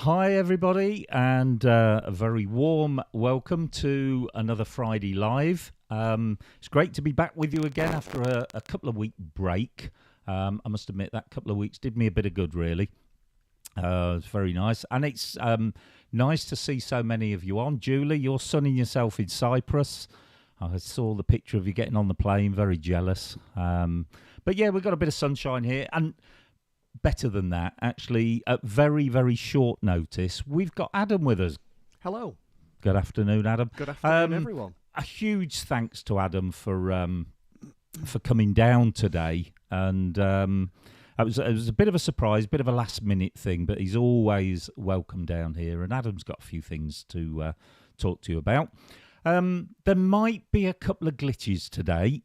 Hi everybody, and a very warm welcome to another Friday Live. It's great to be back with you again after a couple of week break. I must admit that couple of weeks did me a bit of good, really. It's very nice, and it's nice to see so many of you on. Julie, you're sunning yourself in Cyprus. I saw the picture of you getting on the plane, very jealous. But yeah, we've got a bit of sunshine here, and better than that, actually, at very, very short notice, we've got Adam with us. Hello. Good afternoon, Adam. Good afternoon, everyone. A huge thanks to Adam for coming down today, and it was a bit of a surprise, bit of a last-minute thing, but he's always welcome down here, and Adam's got a few things to talk to you about. There might be a couple of glitches today.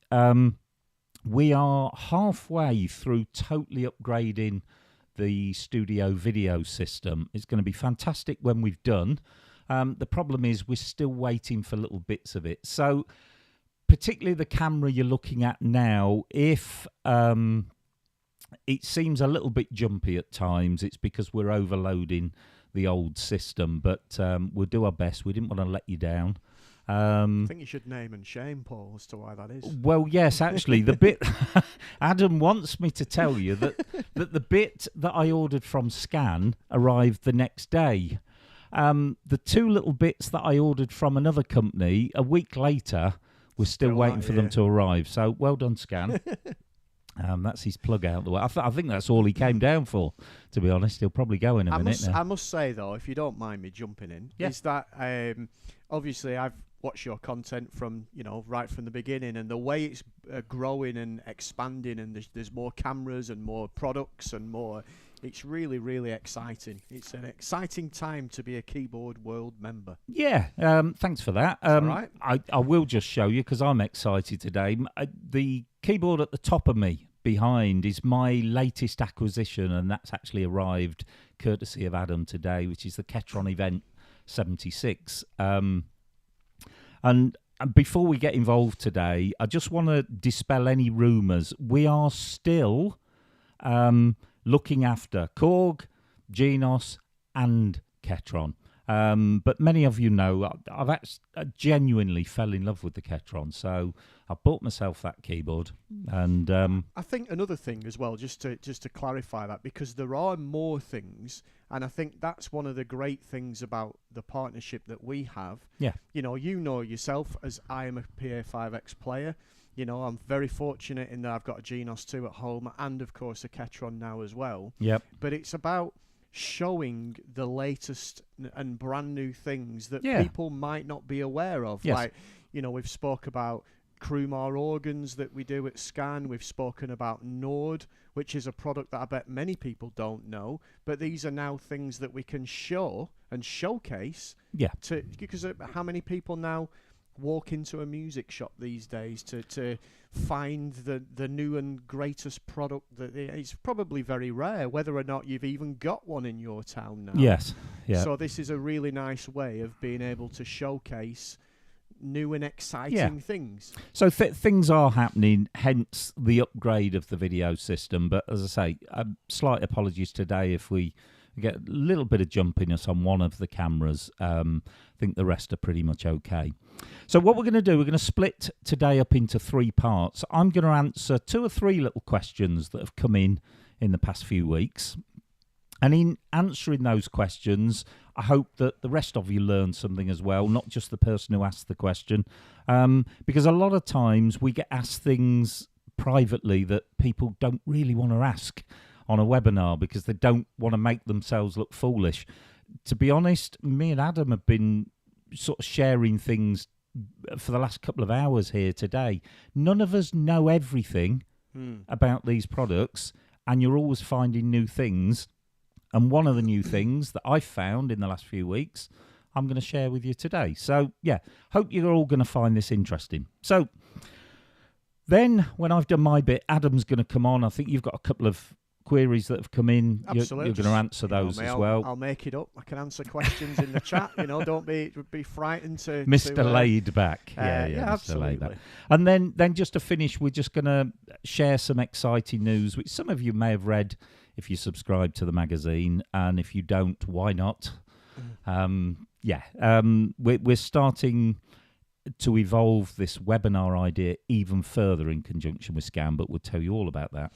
We are halfway through totally upgrading the studio video system. It's going to be fantastic when we've done. The problem is we're still waiting for little bits of it. So particularly the camera you're looking at now, if it seems a little bit jumpy at times, it's because we're overloading the old system. But we'll do our best. We didn't want to let you down. I think you should name and shame, Paul, as to why that is. Well, yes, actually, the bit Adam wants me to tell you that the bit that I ordered from Scan arrived the next day. The two little bits that I ordered from another company a week later, we're still waiting for them to arrive. So well done, Scan. That's his plug out the way. I think that's all he came down for, to be honest. He'll probably go in a minute now. I must say, though, if you don't mind me jumping in, is that obviously I've watched your content from, right from the beginning, and the way it's growing and expanding, and there's more cameras and more products and more. It's really, really exciting. It's an exciting time to be a Keyboard World member. Yeah, thanks for that. All right. I will just show you because I'm excited today. The keyboard at the top of me behind is my latest acquisition, and that's actually arrived courtesy of Adam today, which is the Ketron Event 76. And before we get involved today, I just want to dispel any rumours. We are still looking after Korg, Genos, and Ketron. But many of you know I genuinely fell in love with the Ketron, so I bought myself that keyboard. And I think another thing as well, just to clarify that, because there are more things, and I think that's one of the great things about the partnership that we have. Yeah. You know yourself, as I am a Pa5x player. I'm very fortunate in that I've got a Genos 2 at home, and of course a Ketron now as well. Yep. But it's about showing the latest and brand new things that people might not be aware of. Yes. Like, we've spoke about Krumar organs that we do at Scan. We've spoken about Nord, which is a product that I bet many people don't know. But these are now things that we can show and showcase. Yeah. Because how many people now walk into a music shop these days to find the new and greatest product? It's probably very rare, whether or not you've even got one in your town now. Yes. Yeah. So this is a really nice way of being able to showcase new and exciting things. So things are happening, hence the upgrade of the video system. But as I say, slight apologies today if we get a little bit of jumpiness on one of the cameras. I think the rest are pretty much okay. So what we're going to do, we're going to split today up into three parts. I'm going to answer 2 or 3 little questions that have come in the past few weeks. And in answering those questions, I hope that the rest of you learn something as well, not just the person who asked the question. Because a lot of times we get asked things privately that people don't really want to ask on a webinar because they don't want to make themselves look foolish. To be honest, me and Adam have been sort of sharing things for the last couple of hours here today. None of us know everything about these products, and you're always finding new things. And one of the new things that I've found in the last few weeks, I'm going to share with you today. So, yeah, hope you're all going to find this interesting. So, then when I've done my bit, Adam's going to come on. I think you've got a couple of queries that have come in. Absolutely. You're going to answer those as well. I'll make it up. I can answer questions in the chat. Don't be frightened to... Mr. Laid Back. Yeah, absolutely. Laid Back. And then just to finish, we're just going to share some exciting news, which some of you may have read if you subscribe to the magazine, and if you don't, why not? We're starting to evolve this webinar idea even further in conjunction with Scan, but we'll tell you all about that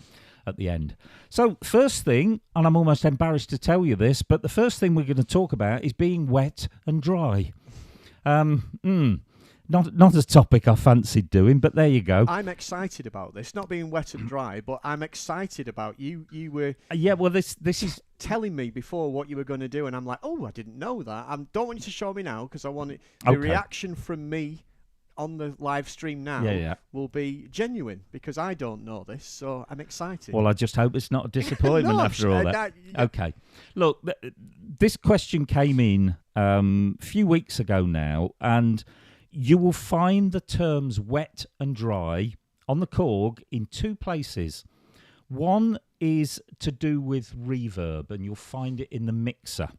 at the end. So first thing, and I'm almost embarrassed to tell you this, but the first thing we're going to talk about is being wet and dry. Not a topic I fancied doing, but there you go. I'm excited about this, not being wet and dry, but I'm excited about you. You were this is telling me before what you were going to do, and I'm like, oh, I didn't know that. I don't want you to show me now because I want the reaction from me on the live stream now will be genuine because I don't know this, so I'm excited. Well, I just hope it's not a disappointment after all that. Okay. Look, this question came in a few weeks ago now, and you will find the terms wet and dry on the Korg in two places. One is to do with reverb, and you'll find it in the mixer.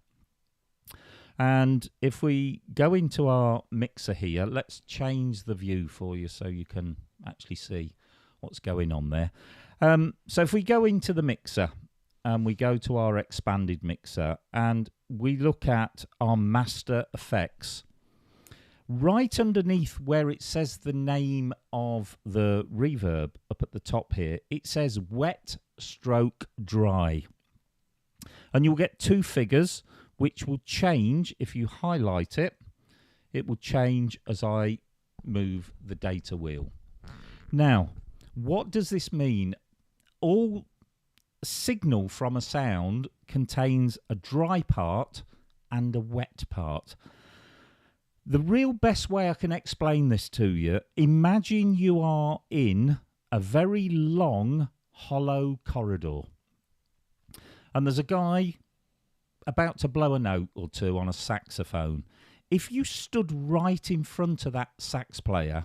And if we go into our mixer here, let's change the view for you so you can actually see what's going on there. So if we go into the mixer and we go to our expanded mixer and we look at our master effects, right underneath where it says the name of the reverb up at the top here, it says wet stroke dry. And you'll get two figures which will change if you highlight it. It will change as I move the data wheel. Now, what does this mean? All signal from a sound contains a dry part and a wet part. The real best way I can explain this to you, imagine you are in a very long, hollow corridor. And there's a guy about to blow a note or two on a saxophone. If you stood right in front of that sax player,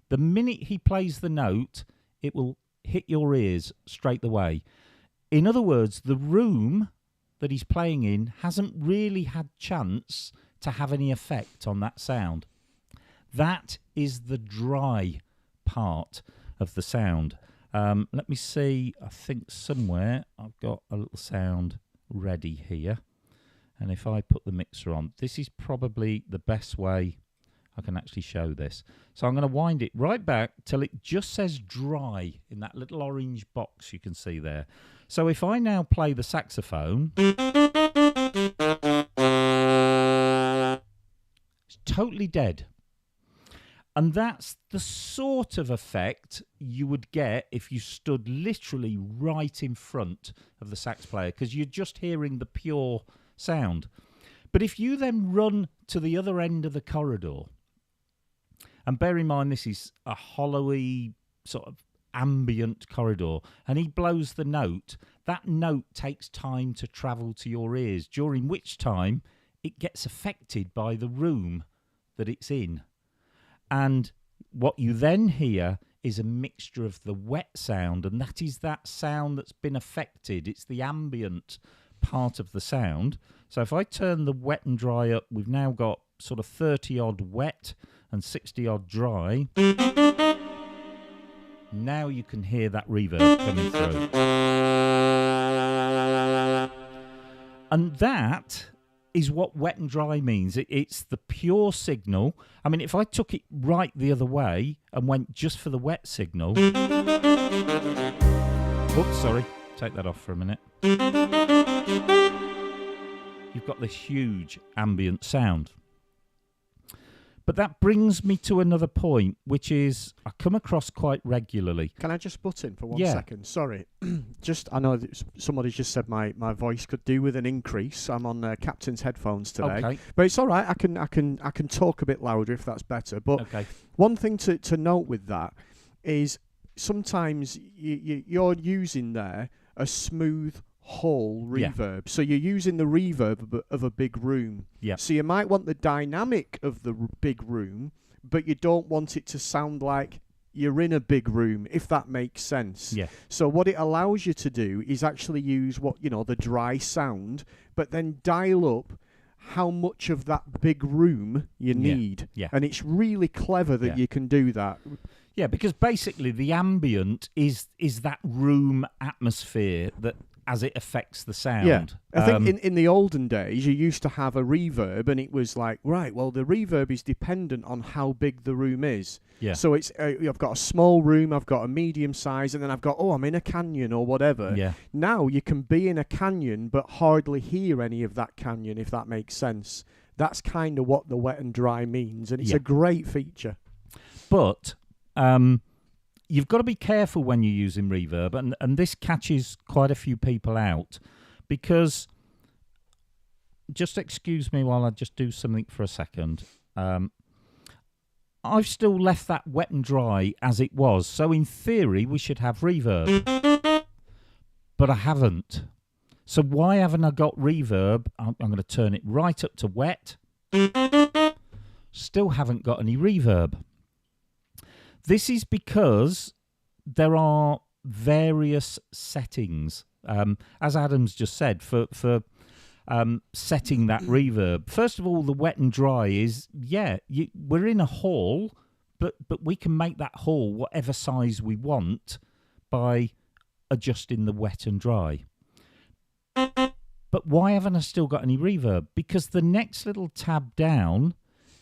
the minute he plays the note, it will hit your ears straight away. In other words, the room that he's playing in hasn't really had chance to have any effect on that sound. That is the dry part of the sound. Let me see, I think somewhere I've got a little sound ready here. And if I put the mixer on, this is probably the best way I can actually show this. So I'm going to wind it right back till it just says dry in that little orange box you can see there. So if I now play the saxophone, totally dead. And that's the sort of effect you would get if you stood literally right in front of the sax player, because you're just hearing the pure sound. But if you then run to the other end of the corridor, and bear in mind this is a hollowy sort of ambient corridor, and he blows the note, that note takes time to travel to your ears, during which time it gets affected by the room that it's in. And what you then hear is a mixture of the wet sound, and that is that sound that's been affected. It's the ambient part of the sound. So if I turn the wet and dry up, we've now got sort of 30 odd wet and 60 odd dry. Now you can hear that reverb coming through. And that is what wet and dry means. It's the pure signal. I mean, if I took it right the other way and went just for the wet signal... Oops, sorry. Take that off for a minute. You've got this huge ambient sound. But that brings me to another point, which is I come across quite regularly. Can I just butt in for 1 second? Sorry. I know that somebody just said my voice could do with an increase. I'm on Captain's headphones today. Okay. But it's all right. I can talk a bit louder if that's better. But one thing to note with that is sometimes you're using there a smooth hall reverb. So you're using the reverb of a big room. Yeah. So you might want the dynamic of the big room, but you don't want it to sound like you're in a big room, if that makes sense. Yeah. So what it allows you to do is actually use the dry sound, but then dial up how much of that big room you need. Yeah. And it's really clever that you can do that. Yeah, because basically the ambient is that room atmosphere that as it affects the sound. Yeah, I think in the olden days, you used to have a reverb, and it was like, right, well, the reverb is dependent on how big the room is. Yeah. So it's I've got a small room, I've got a medium size, and then I've got, I'm in a canyon or whatever. Yeah. Now you can be in a canyon but hardly hear any of that canyon, if that makes sense. That's kind of what the wet and dry means, and it's a great feature. But you've got to be careful when you're using reverb, and this catches quite a few people out, because, just excuse me while I just do something for a second. I've still left that wet and dry as it was, so in theory we should have reverb, but I haven't. So why haven't I got reverb? I'm going to turn it right up to wet. Still haven't got any reverb. This is because there are various settings, as Adam's just said, for setting that reverb. First of all, the wet and dry is, we're in a hall, but we can make that hall whatever size we want by adjusting the wet and dry. But why haven't I still got any reverb? Because the next little tab down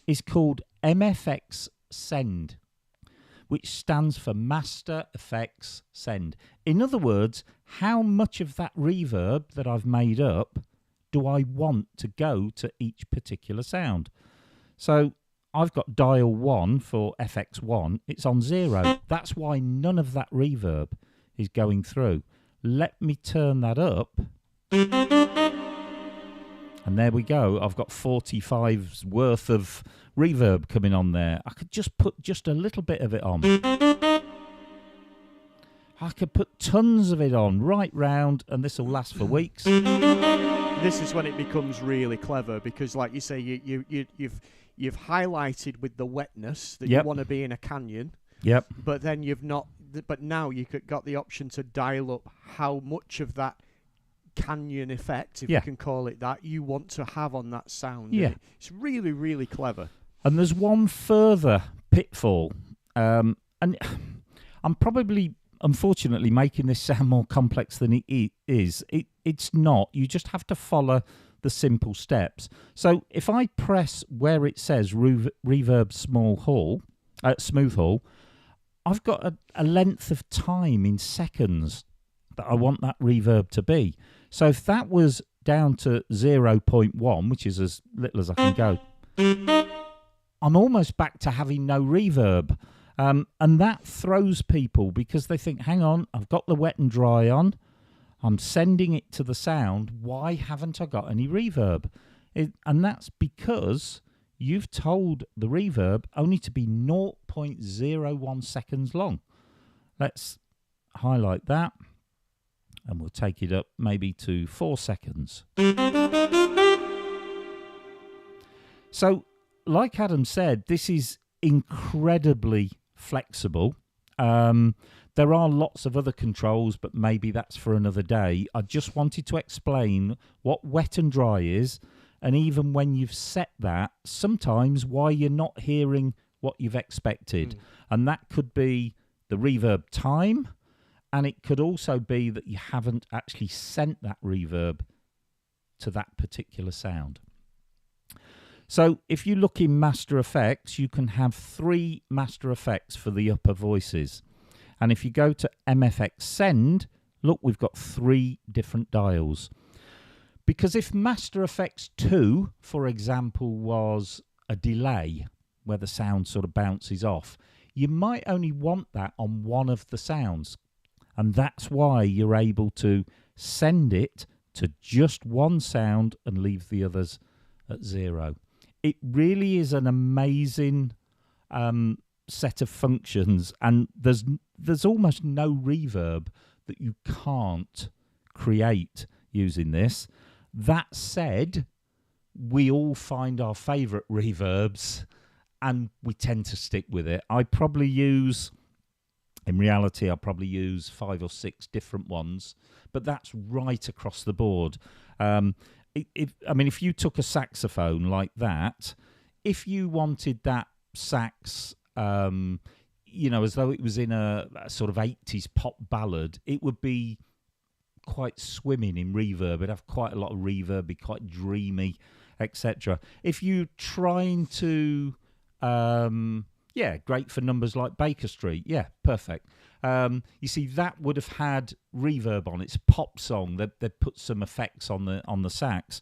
is called MFX Send, which stands for Master Effects Send. In other words, how much of that reverb that I've made up do I want to go to each particular sound? So I've got dial 1 for FX1. It's on 0. That's why none of that reverb is going through. Let me turn that up. And there we go. I've got 45's worth of reverb coming on there. I could just put just a little bit of it on. I could put tons of it on right round, and this will last for weeks. This is when it becomes really clever, because, like you say, you've highlighted with the wetness that you want to be in a canyon. Yep. But then you've not. But now you've got the option to dial up how much of that canyon effect, if you can call it that, you want to have on that sound. Yeah. It's really, really clever. And there's one further pitfall, and I'm probably, unfortunately, making this sound more complex than it is. It's not. You just have to follow the simple steps. So if I press where it says reverb smooth hall, I've got a length of time in seconds that I want that reverb to be. So if that was down to 0.1, which is as little as I can go, I'm almost back to having no reverb. And that throws people, because they think, hang on, I've got the wet and dry on. I'm sending it to the sound. Why haven't I got any reverb? And that's because you've told the reverb only to be 0.01 seconds long. Let's highlight that, and we'll take it up maybe to 4 seconds. So, like Adam said, this is incredibly flexible. There are lots of other controls, but maybe that's for another day. I just wanted to explain what wet and dry is, and even when you've set that, sometimes why you're not hearing what you've expected. And that could be the reverb time, and it could also be that you haven't actually sent that reverb to that particular sound. So if you look in Master Effects, you can have 3 Master Effects for the upper voices. And if you go to MFX Send, look, we've got 3 different dials. Because if Master Effects 2, for example, was a delay, where the sound sort of bounces off, you might only want that on one of the sounds. And that's why you're able to send it to just one sound and leave the others at 0. It really is an amazing set of functions, and there's almost no reverb that you can't create using this. That said, we all find our favourite reverbs, and we tend to stick with it. I probably use 5 or 6 different ones, but that's right across the board. If you took a saxophone like that, if you wanted that sax, as though it was in a sort of 80s pop ballad, it would be quite swimming in reverb. It'd have quite a lot of reverb, be quite dreamy, etc. If you're trying to, great for numbers like Baker Street. Yeah, perfect. You see, that would have had reverb on. It's a pop song. They put some effects on the sax.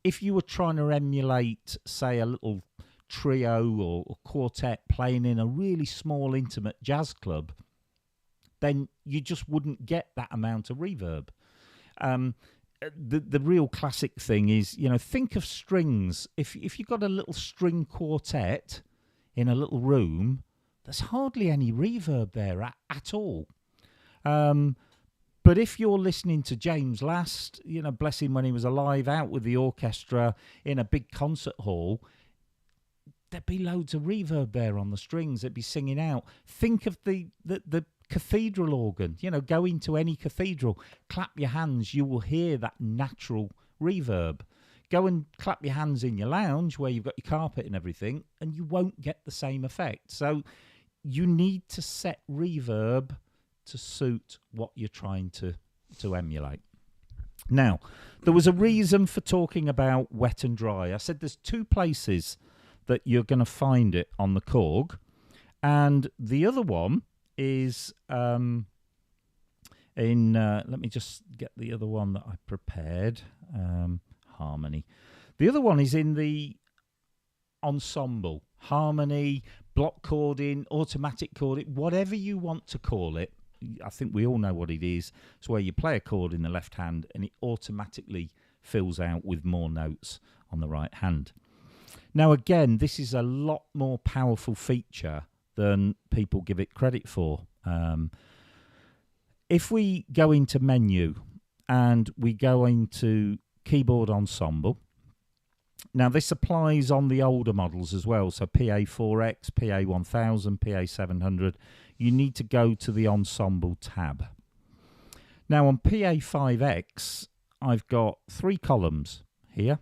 If you were trying to emulate, say, a little trio or quartet playing in a really small, intimate jazz club, then you just wouldn't get that amount of reverb. The real classic thing is, think of strings. If you've got a little string quartet in a little room, there's hardly any reverb there at all. But if you're listening to James Last, bless him, when he was alive, out with the orchestra in a big concert hall, there'd be loads of reverb there on the strings. They'd be singing out. Think of the cathedral organ. Go into any cathedral, clap your hands, you will hear that natural reverb. Go and clap your hands in your lounge where you've got your carpet and everything, and you won't get the same effect. So you need to set reverb to suit what you're trying to emulate. Now, there was a reason for talking about wet and dry. I said there's two places that you're going to find it on the Korg, and the other one is let me just get the other one that I prepared. Harmony. The other one is in the ensemble. Harmony, block chording, automatic chording, whatever you want to call it. I think we all know what it is. It's where you play a chord in the left hand and it automatically fills out with more notes on the right hand. Now, again, this is a lot more powerful feature than people give it credit for. If we go into menu and we go into keyboard ensemble, now this applies on the older models as well, so PA4X, PA1000, PA700, you need to go to the ensemble tab. Now on PA5X, I've got 3 columns here,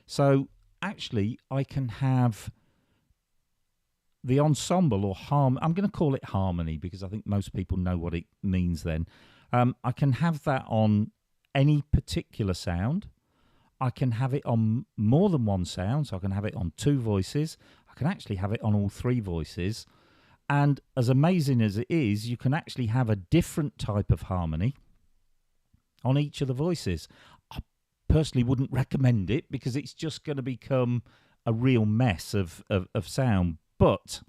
so actually I can have the ensemble or I'm going to call it harmony because I think most people know what it means then. I can have that on any particular sound. I can have it on more than one sound, so I can have it on 2 voices. I can actually have it on all 3 voices. And as amazing as it is, you can actually have a different type of harmony on each of the voices. I personally wouldn't recommend it because it's just going to become a real mess of sound. But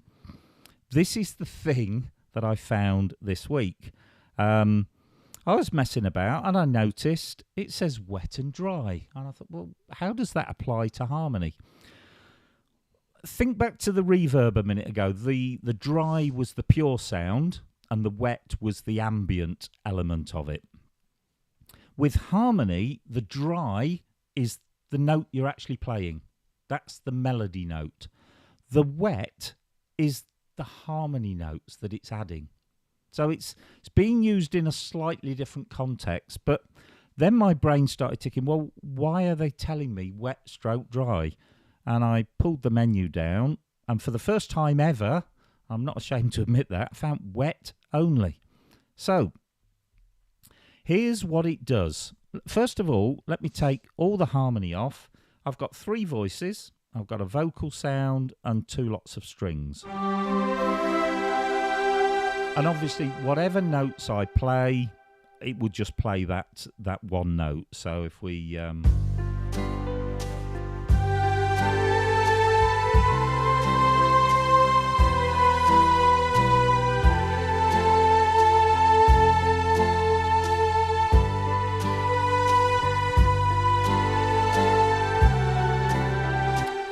this is the thing that I found this week. I was messing about and I noticed it says wet and dry. And I thought, well, how does that apply to harmony? Think back to the reverb a minute ago. The dry was the pure sound and the wet was the ambient element of it. With harmony, the dry is the note you're actually playing. That's the melody note. The wet is the harmony notes that it's adding. So it's being used in a slightly different context. But then my brain started ticking, well, why are they telling me wet stroke dry? And I pulled the menu down, and for the first time ever, I'm not ashamed to admit that, I found wet only. So here's what it does. First of all, let me take all the harmony off. I've got 3 voices. I've got a vocal sound and 2 lots of strings. And obviously, whatever notes I play, it would just play that one note. So if we...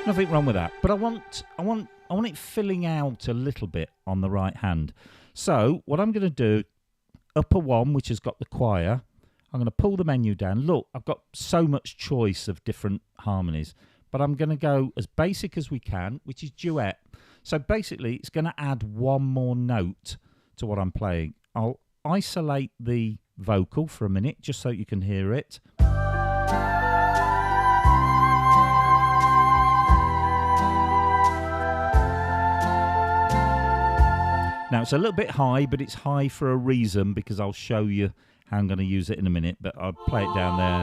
Nothing wrong with that, but I want it filling out a little bit on the right hand. So what I'm going to do, upper one, which has got the choir, I'm going to pull the menu down. Look, I've got so much choice of different harmonies, but I'm going to go as basic as we can, which is duet. So basically, it's going to add one more note to what I'm playing. I'll isolate the vocal for a minute, just so you can hear it. Now, it's a little bit high, but it's high for a reason because I'll show you how I'm going to use it in a minute, but I'll play it down there.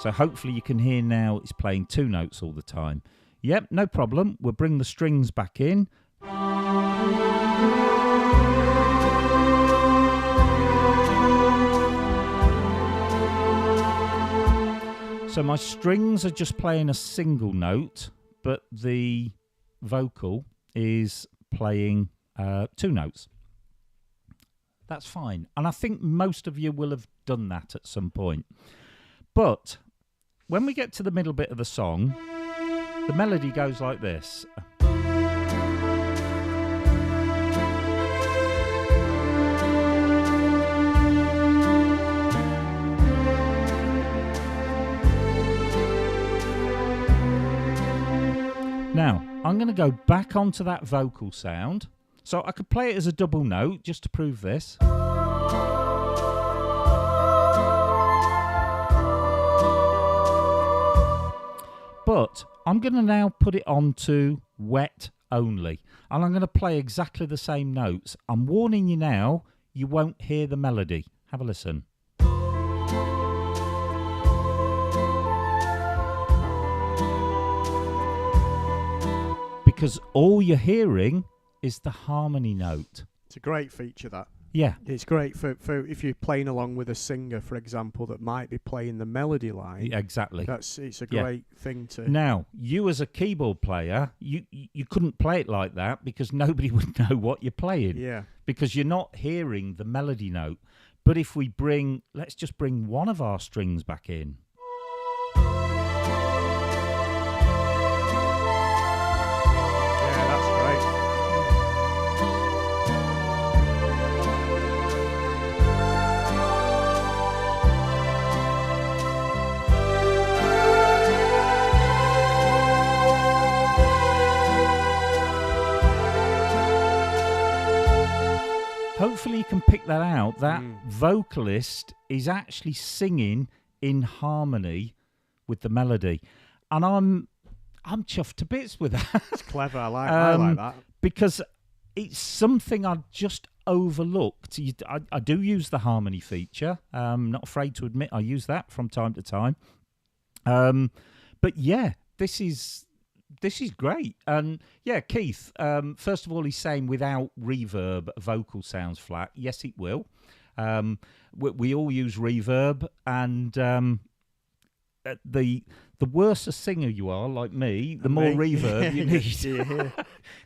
So hopefully you can hear now it's playing 2 notes all the time. Yep, no problem. We'll bring the strings back in. So my strings are just playing a single note, but the vocal is playing 2 notes. That's fine. And I think most of you will have done that at some point. But when we get to the middle bit of the song, the melody goes like this. Now, I'm going to go back onto that vocal sound. So I could play it as a double note just to prove this. But I'm going to now put it on to wet only. And I'm going to play exactly the same notes. I'm warning you now, you won't hear the melody. Have a listen. Because all you're hearing is the harmony note. It's a great feature, that. Yeah. It's great for if you're playing along with a singer, for example, that might be playing the melody line. Exactly. It's a great thing to... Now, you as a keyboard player, you couldn't play it like that because nobody would know what you're playing. Yeah. Because you're not hearing the melody note. But if we let's just bring one of our strings back in. Hopefully you can pick that out. That vocalist is actually singing in harmony with the melody. And I'm chuffed to bits with that. It's clever. I like that. Because it's something I just overlooked. I do use the harmony feature. I'm not afraid to admit I use that from time to time. But yeah, this is great. And yeah, Keith, first of all, he's saying without reverb, a vocal sounds flat. Yes, it will. We all use reverb, and the worse a singer you are, like me, the more reverb you need.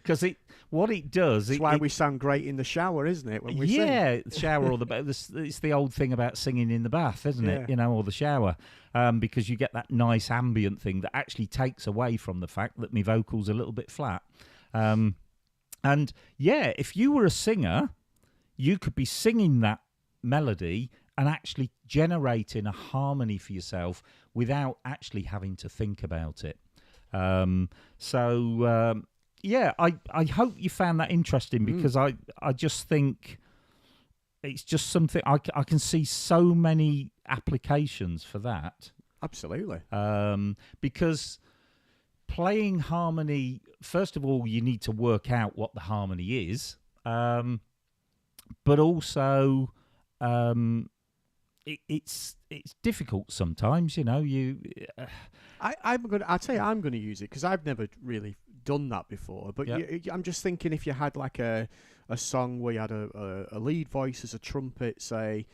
Because what it does... It's why we sound great in the shower, isn't it, when we sing? Yeah, shower or it's the old thing about singing in the bath, isn't it? You know, or the shower. Because you get that nice ambient thing that actually takes away from the fact that my vocal's a little bit flat. And yeah, if you were a singer, you could be singing that melody and actually generating a harmony for yourself without actually having to think about it. Yeah, I hope you found that interesting, because I just think it's just something I can see so many applications for that. Absolutely. Because playing harmony, first of all, you need to work out what the harmony is, but also it's difficult sometimes. You know, I'll tell you, I'm gonna use it because I've never really done that before. But I'm just thinking, if you had like a song where you had a lead voice as a trumpet, say,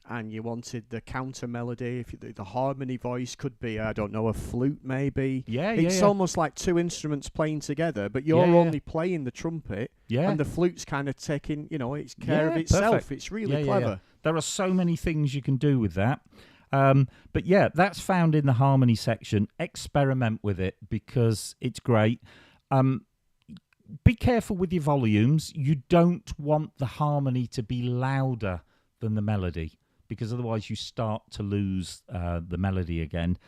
and you wanted the counter melody, if the harmony voice could be, I don't know, a flute maybe. It's almost like two instruments playing together, but you're only playing the trumpet, and the flute's kind of taking, it's care of itself. Perfect. It's really clever. There are so many things you can do with that. But yeah, that's found in the harmony section. Experiment with it because it's great. Be careful with your volumes. You don't want the harmony to be louder than the melody, because otherwise you start to lose the melody again.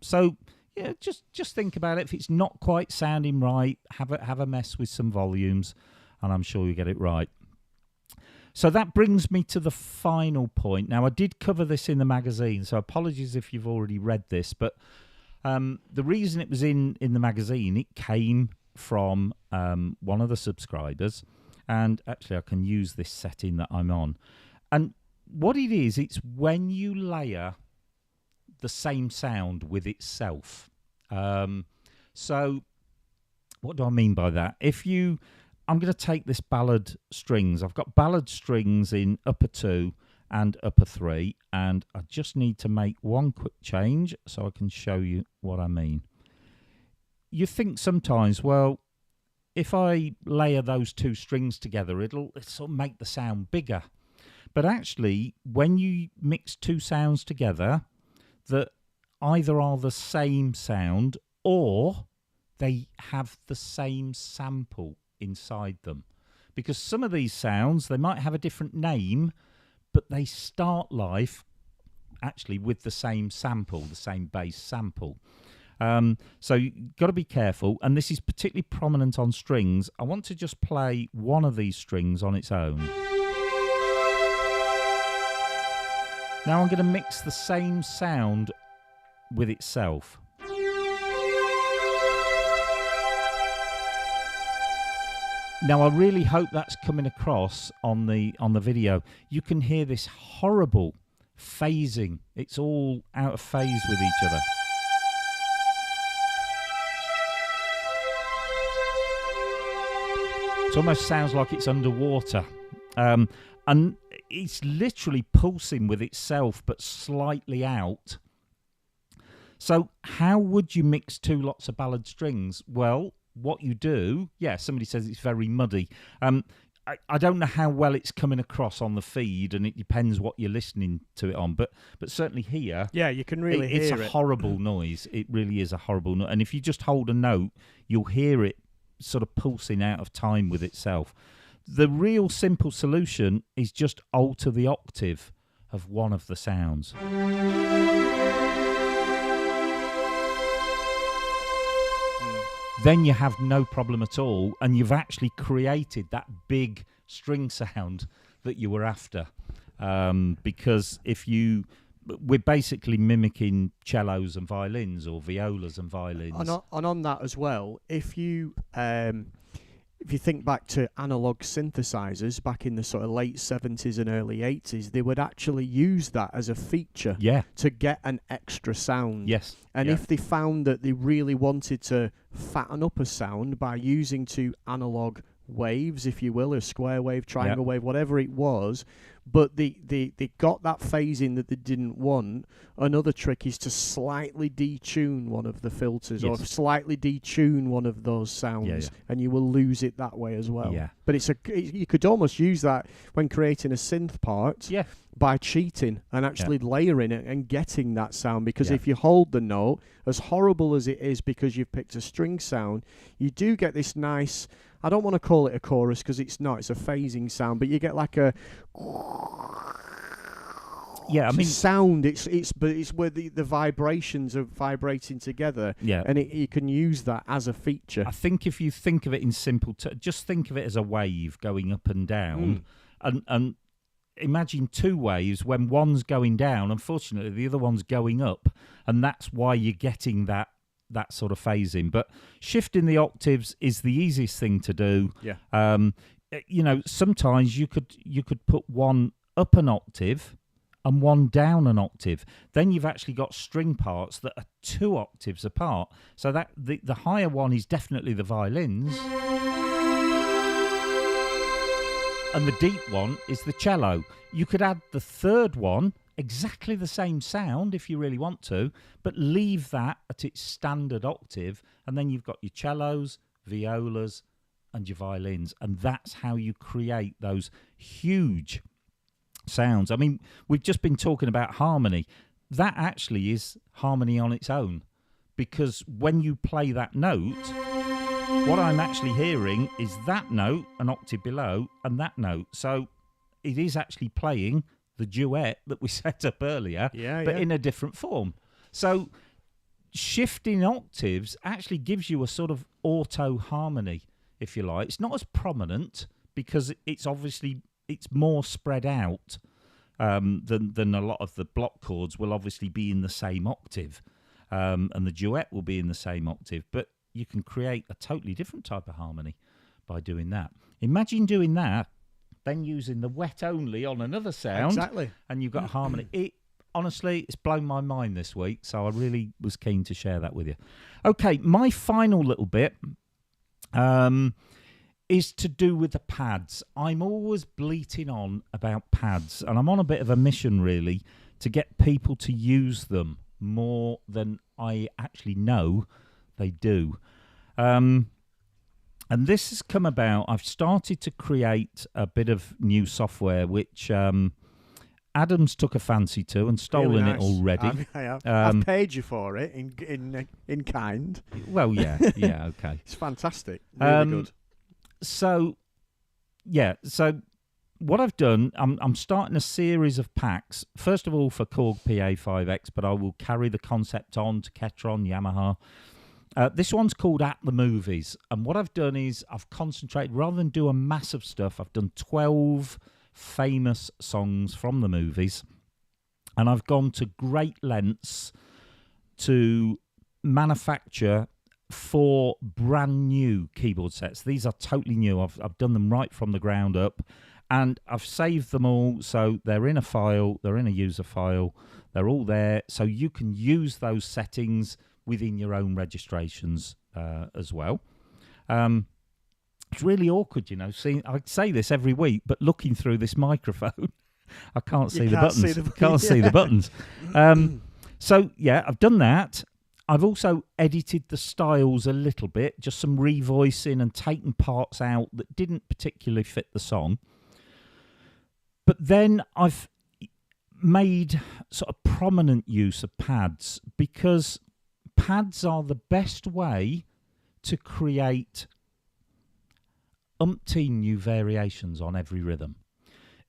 So yeah, just think about it. If it's not quite sounding right, have a mess with some volumes, and I'm sure you get it right. So that brings me to the final point. Now, I did cover this in the magazine, so apologies if you've already read this, but the reason it was in the magazine, it came from one of the subscribers, and actually I can use this setting that I'm on. And what it is, it's when you layer the same sound with itself. So what do I mean by that? I'm going to take this ballad strings. I've got ballad strings in upper 2 and upper 3, and I just need to make one quick change so I can show you what I mean. You think sometimes, well, if I layer those 2 strings together, it'll sort of make the sound bigger. But actually, when you mix 2 sounds together that either are the same sound or they have the same sample inside them. Because some of these sounds, they might have a different name, but they start life actually with the same sample, the same bass sample. So you've got to be careful, and this is particularly prominent on strings. I want to just play one of these strings on its own. Now I'm going to mix the same sound with itself. Now I really hope that's coming across on the video. You can hear this horrible phasing. It's all out of phase with each other. It almost sounds like it's underwater. And it's literally pulsing with itself, but slightly out. So how would you mix 2 lots of ballad strings? Well, what you do, somebody says it's very muddy. I don't know how well it's coming across on the feed, and it depends what you're listening to it on. But certainly here, you can really hear it. It's a horrible noise. It really is a horrible noise. And if you just hold a note, you'll hear it sort of pulsing out of time with itself. The real simple solution is just alter the octave of one of the sounds. Then you have no problem at all, and you've actually created that big string sound that you were after. Because we're basically mimicking cellos and violins, or violas and violins. And on that as well, if you think back to analog synthesizers back in the sort of late 70s and early 80s, they would actually use that as a feature to get an extra sound. Yes. And if they found that they really wanted to fatten up a sound by using 2 analog waves, if you will, a square wave, triangle wave, whatever it was, but they got that phasing that they didn't want, another trick is to slightly detune one of the filters or slightly detune one of those sounds, and you will lose it that way as well. But you could almost use that when creating a synth part by cheating and actually layering it and getting that sound, because if you hold the note, as horrible as it is because you've picked a string sound, you do get this nice, I don't want to call it a chorus because it's not, it's a phasing sound, but you get like a sound. It's where the vibrations are vibrating together, and you can use that as a feature. I think if you think of it in simple just think of it as a wave going up and down, and imagine 2 waves. When one's going down, unfortunately the other one's going up, and that's why you're getting that sort of phasing. But shifting the octaves is the easiest thing to do. Sometimes you could put one up an octave and one down an octave. Then you've actually got string parts that are 2 octaves apart, so that the higher one is definitely the violins, and the deep one is the cello. You could add the third one, exactly the same sound if you really want to, but leave that at its standard octave, and then you've got your cellos, violas, and your violins, and that's how you create those huge sounds. I mean, we've just been talking about harmony. That actually is harmony on its own, because when you play that note, what I'm actually hearing is that note an octave below and that note. So it is actually playing the duet that we set up earlier, but in a different form. So shifting octaves actually gives you a sort of auto harmony, if you like. It's not as prominent because it's more spread out than a lot of the block chords will obviously be in the same octave, and the duet will be in the same octave. But you can create a totally different type of harmony by doing that. Imagine doing that, then using the wet only on another sound. Exactly. And you've got harmony. Honestly, it's blown my mind this week, so I really was keen to share that with you. Okay, my final little bit is to do with the pads. I'm always bleating on about pads, and I'm on a bit of a mission, really, to get people to use them more than I actually know they do. And this has come about. I've started to create a bit of new software, which Adam's took a fancy to and stolen really nice. it already. I have. I've paid you for it in kind. Well, yeah, okay. It's fantastic. Really good. So what I've done, I'm starting a series of packs. First of all, for Korg Pa5x, but I will carry the concept on to Ketron, Yamaha. This one's called At the Movies, and what I've done is I've concentrated, rather than do a massive stuff, I've done 12 famous songs from the movies, and I've gone to great lengths to manufacture 4 brand new keyboard sets. These are totally new. I've done them right from the ground up, and I've saved them all, so they're in a file, they're in a user file, they're all there, so you can use those settings within your own registrations as well. It's really awkward, you know. See, I say this every week, but looking through this microphone, I can't see the buttons. Can't see the buttons. So yeah, I've done that. I've also edited the styles a little bit, just some revoicing and taking parts out that didn't particularly fit the song. But then I've made sort of prominent use of pads, because pads are the best way to create umpteen new variations on every rhythm.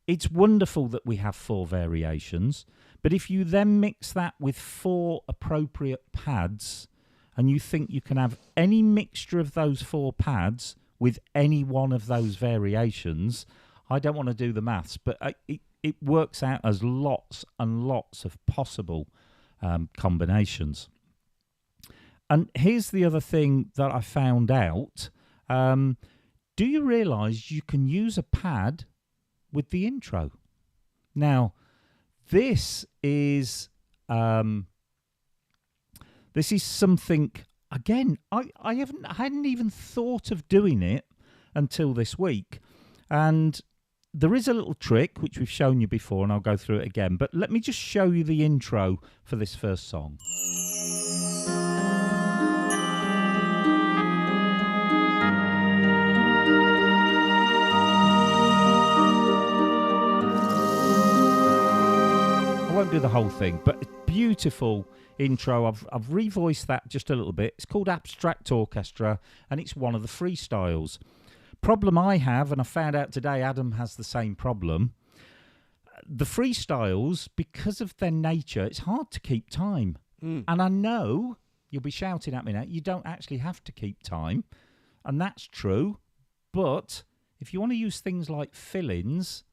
It's wonderful that we have 4 variations, but if you then mix that with 4 appropriate pads, and you think you can have any mixture of those 4 pads with any one of those variations, I don't want to do the maths, but it works out as lots and lots of possible combinations. And here's the other thing that I found out. Do you realise you can use a pad with the intro? Now, this is something, again, I hadn't even thought of doing it until this week. And there is a little trick, which we've shown you before, and I'll go through it again. But let me just show you the intro for this first song. I won't do the whole thing, but beautiful intro. I've revoiced that just a little bit. It's called Abstract Orchestra, and it's one of the freestyles. Problem I have, and I found out today Adam has the same problem, the freestyles, because of their nature, it's hard to keep time. And I know you'll be shouting at me now, you don't actually have to keep time, and that's true, but if you want to use things like fill-ins,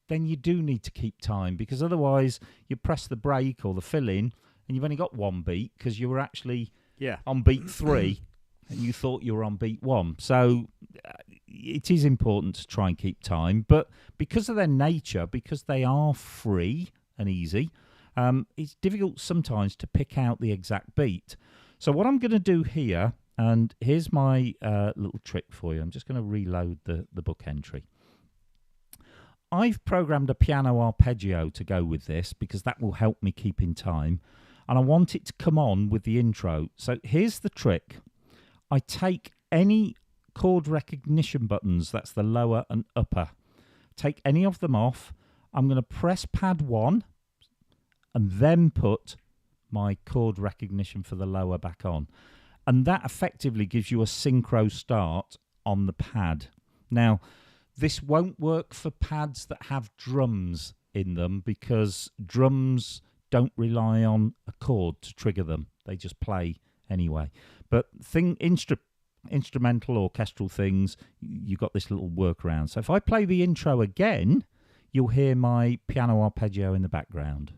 then you do need to keep time, because otherwise you press the break or the fill-in and you've only got 1 beat, because you were actually on beat 3 and you thought you were on beat 1. So it is important to try and keep time, but because of their nature, because they are free and easy, it's difficult sometimes to pick out the exact beat. So what I'm going to do here, and here's my little trick for you. I'm just going to reload the book entry. I've programmed a piano arpeggio to go with this, because that will help me keep in time, and I want it to come on with the intro. So here's the trick. I take any chord recognition buttons, that's the lower and upper, take any of them off. I'm going to press pad 1 and then put my chord recognition for the lower back on, and that effectively gives you a synchro start on the pad. Now, this won't work for pads that have drums in them, because drums don't rely on a chord to trigger them. They just play anyway. But instrumental, orchestral things, you've got this little workaround. So if I play the intro again, you'll hear my piano arpeggio in the background.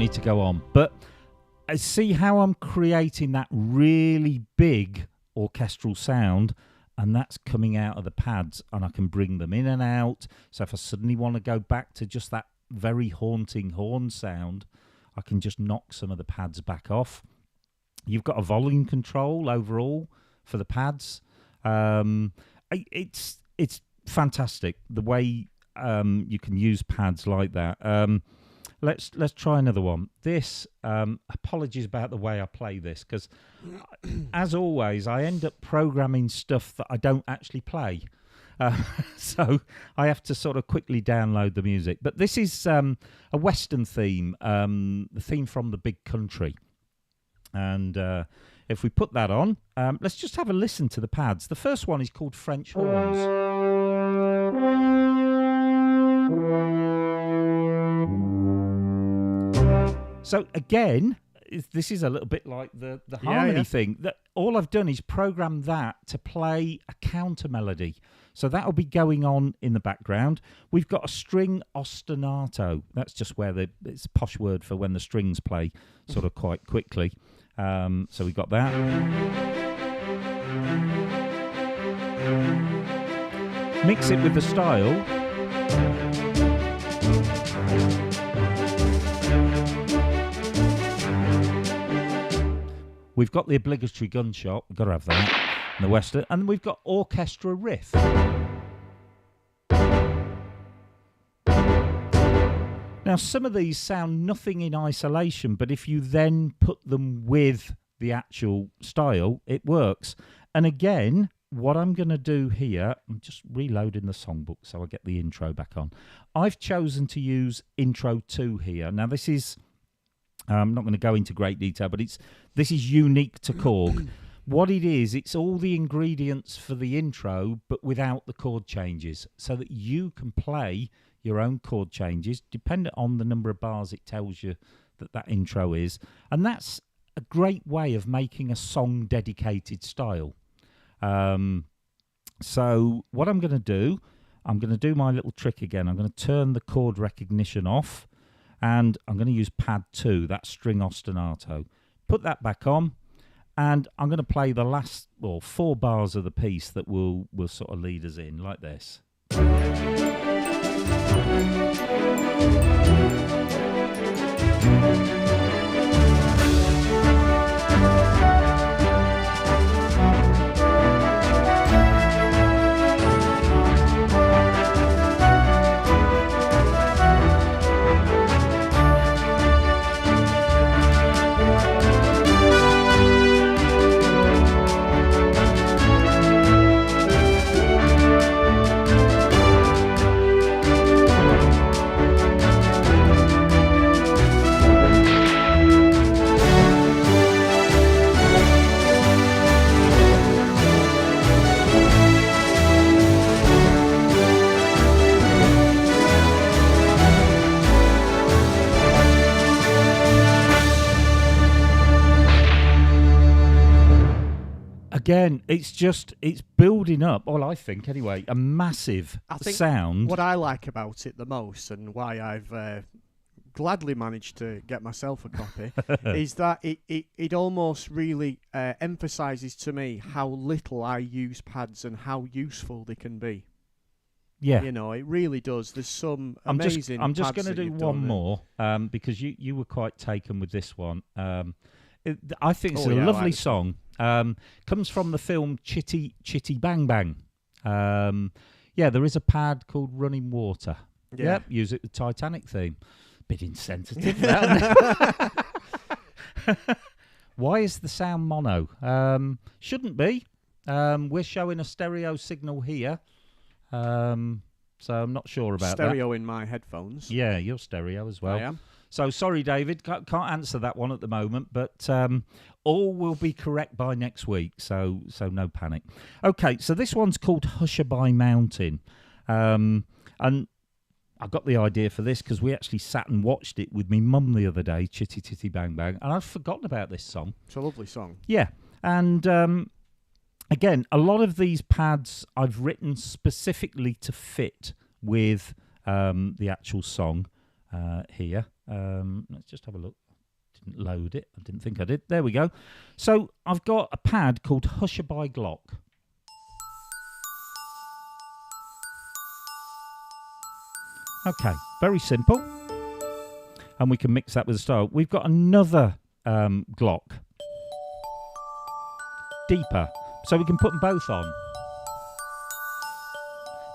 need to go on. But see how I'm creating that really big orchestral sound, and that's coming out of the pads, and I can bring them in and out. So if I suddenly want to go back to just that very haunting horn sound, I can just knock some of the pads back off. You've got a volume control overall for the pads. It's fantastic the way you can use pads like that. Let's try another one. This, apologies about the way I play this, because as always, I end up programming stuff that I don't actually play. So I have to sort of quickly download the music. But this is a Western theme, the theme from The Big Country. And if we put that on, let's just have a listen to the pads. The first one is called French Horns. So again, this is a little bit like the harmony thing. That all I've done is program that to play a counter melody. So that'll be going on in the background. We've got a string ostinato. That's just where it's a posh word for when the strings play sort of quite quickly. So we've got that. Mix it with the style. We've got the obligatory gunshot, we've got to have that, in the Western, and we've got orchestra riff. Now, some of these sound nothing in isolation, but if you then put them with the actual style, it works. And again, what I'm going to do here, I'm just reloading the songbook so I get the intro back on. I've chosen to use intro 2 here. Now, this is... I'm not going to go into great detail, but this is unique to Korg. What it is, it's all the ingredients for the intro, but without the chord changes, so that you can play your own chord changes, dependent on the number of bars it tells you that intro is. And that's a great way of making a song-dedicated style. So what I'm going to do my little trick again. I'm going to turn the chord recognition off. And I'm going to use pad 2, that string ostinato. Put that back on, and I'm going to play the last 4 bars of the piece that will sort of lead us in, like this. Again, it's building up, well, I think anyway, a massive sound. What I like about it the most, and why I've gladly managed to get myself a copy, is that it almost really emphasises to me how little I use pads and how useful they can be. Yeah. You know, it really does. There's some amazing I'm just going to do one more, because you were quite taken with this one. I think it's a lovely song. Comes from the film Chitty Chitty Bang Bang. There is a pad called Running Water. Yeah. Yep, use it with the Titanic theme. Bit insensitive, that. Why is the sound mono? Shouldn't be. We're showing a stereo signal here. So I'm not sure about stereo in my headphones. Yeah, you're stereo as well. I am. So sorry, David, can't answer that one at the moment, but all will be correct by next week, so no panic. Okay, so this one's called Hushabye Mountain, and I got the idea for this because we actually sat and watched it with me mum the other day, Chitty Chitty Bang Bang, and I'd forgotten about this song. It's a lovely song. Yeah, and again, a lot of these pads I've written specifically to fit with the actual song here. Let's just have a look. Didn't load it. I didn't think I did. There we go. So I've got a pad called Hushabye Glock. Okay, very simple. And we can mix that with the style. We've got another Glock. Deeper. So we can put them both on.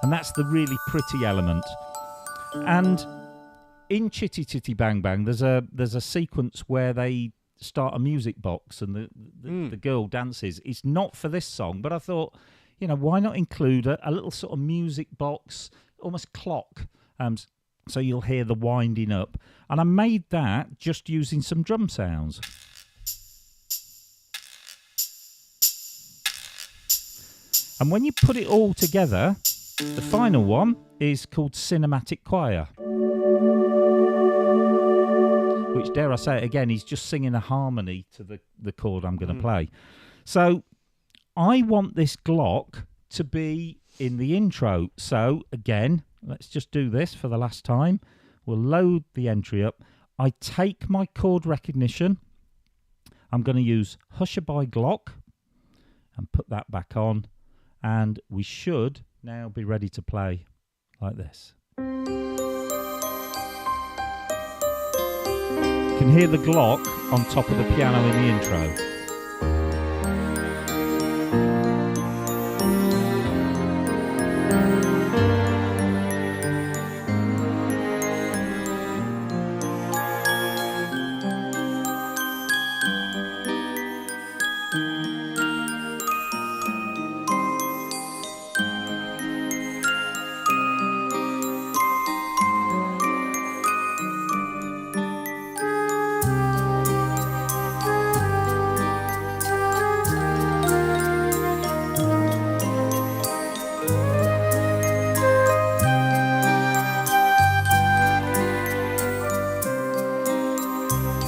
And that's the really pretty element. And in Chitty Chitty Bang Bang, there's a sequence where they start a music box and the girl dances. It's not for this song, but I thought, why not include a little sort of music box, almost clock, so you'll hear the winding up. And I made that just using some drum sounds. And when you put it all together, the final one is called Cinematic Choir. Which, dare I say it again, he's just singing a harmony to the chord I'm going to play. So I want this Glock to be in the intro. So again, let's just do this for the last time. We'll load the entry up. I take my chord recognition. I'm going to use Hushabye Glock and put that back on. And we should now be ready to play like this. You can hear the Glock on top of the piano in the intro.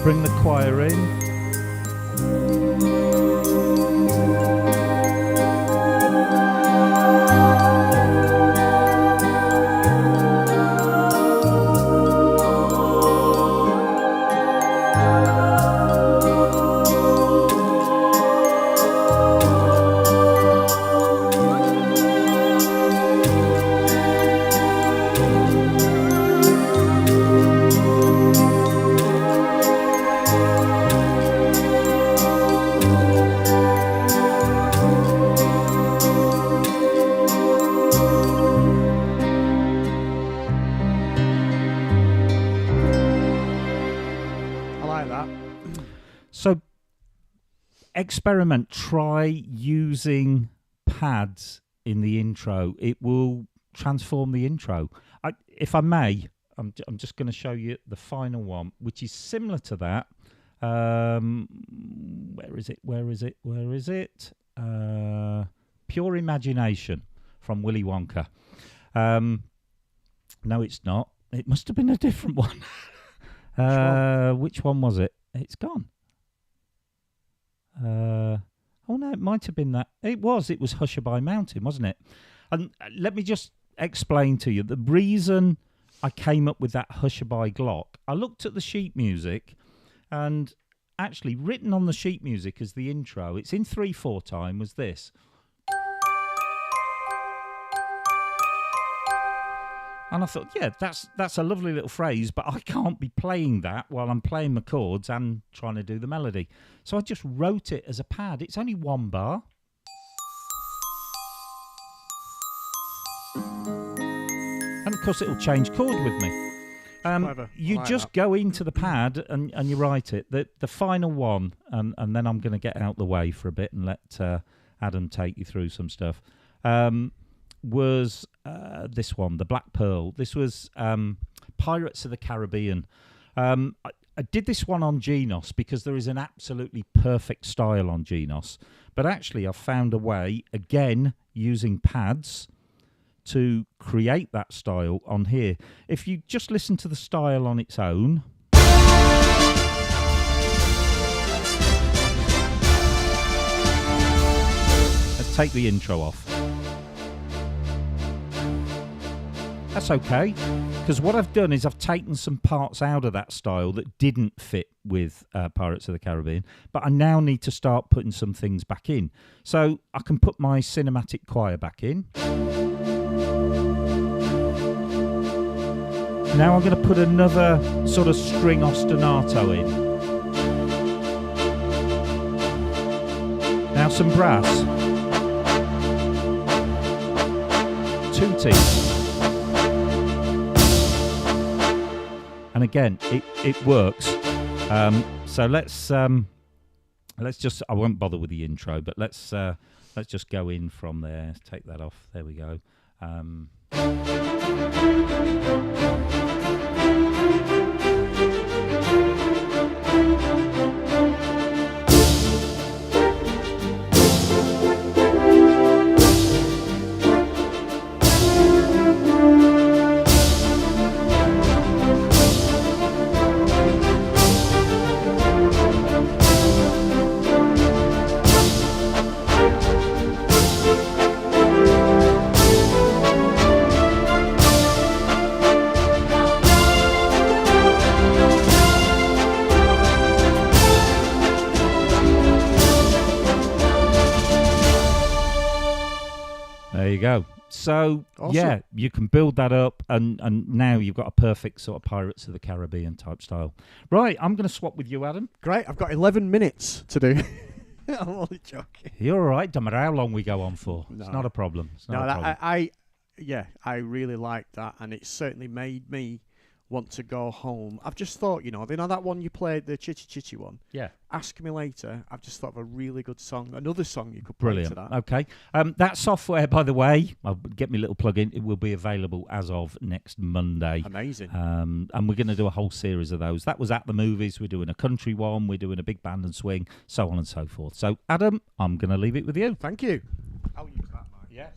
Bring the choir in. So experiment, try using pads in the intro. It will transform the intro. If I may, I'm just going to show you the final one, which is similar to that. Where is it? Pure Imagination from Willy Wonka. No, it's not. It must have been a different one. Which one was it? It's gone. Oh no, it might have been that. It was Hushabye Mountain, wasn't it? And let me just explain to you the reason I came up with that Hushabye Glock. I looked at the sheet music, and actually written on the sheet music as the intro, it's in 3/4 time, was this. And I thought, yeah, that's a lovely little phrase, but I can't be playing that while I'm playing the chords and trying to do the melody. So I just wrote it as a pad. It's only 1 bar. And of course it'll change chord with me. You like just go into the pad and you write it. The final one, and then I'm going to get out the way for a bit and let Adam take you through some stuff. Was this one, the Black Pearl. This was Pirates of the Caribbean. I did this one on Genos because there is an absolutely perfect style on Genos. But actually I've found a way, again, using pads to create that style on here. If you just listen to the style on its own. Let's take the intro off. That's okay, because what I've done is I've taken some parts out of that style that didn't fit with Pirates of the Caribbean, but I now need to start putting some things back in. So I can put my cinematic choir back in. Now I'm going to put another sort of string ostinato in. Now some brass. Tooting. And again, it works. So let's just, I won't bother with the intro, but let's just go in from there. Let's take that off. There we go. There you go. So, awesome. Yeah, you can build that up, and now you've got a perfect sort of Pirates of the Caribbean type style. Right, I'm going to swap with you, Adam. Great, I've got 11 minutes to do. I'm only joking. You're all right. Don't matter how long we go on for. No. It's not a problem. It's not a problem. I really like that, and it certainly made me want to go home. I've just thought, you know that one you played, the Chitty Chitty one? Yeah. Ask Me Later. I've just thought of a really good song. Another song you could play to that. Okay. That software, by the way, I'll get me a little plug in. It will be available as of next Monday. Amazing. And we're going to do a whole series of those. That was at the movies. We're doing a country one. We're doing a big band and swing, so on and so forth. So, Adam, I'm going to leave it with you. Thank you. I'll use that, Mike. Yeah.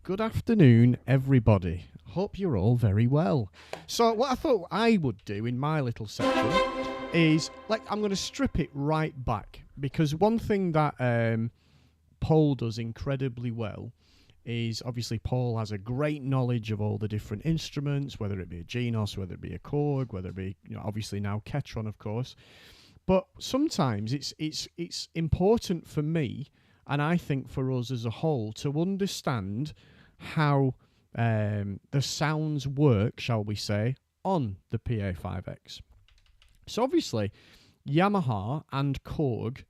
Good afternoon, everybody. Hope you're all very well. So what I thought I would do in my little section is, I'm going to strip it right back, because one thing that Paul does incredibly well is, obviously Paul has a great knowledge of all the different instruments, whether it be a Genos, whether it be a Korg, whether it be, obviously now Ketron, of course. But sometimes it's important for me, and I think for us as a whole, to understand how the sounds work, shall we say, on the Pa5x. So obviously, Yamaha and Korg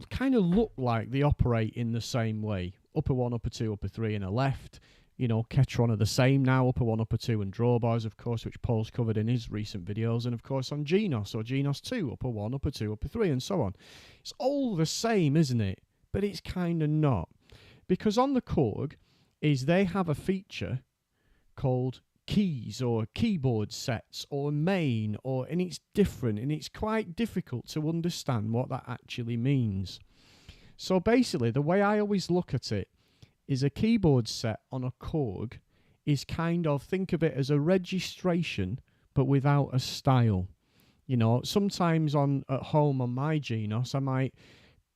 kind of look like they operate in the same way. Upper 1, upper 2, upper 3 and a left. Ketron are the same now, upper 1, upper 2 and drawbars, of course, which Paul's covered in his recent videos, and of course on Genos or Genos 2, upper 1, upper 2, upper 3 and so on. It's all the same, isn't it? But it's kind of not. Because on the Korg they have a feature called keys or keyboard sets or main, and it's different, and it's quite difficult to understand what that actually means. So basically, the way I always look at it is a keyboard set on a Korg is kind of, think of it as a registration, but without a style. Sometimes at home on my Genos, I might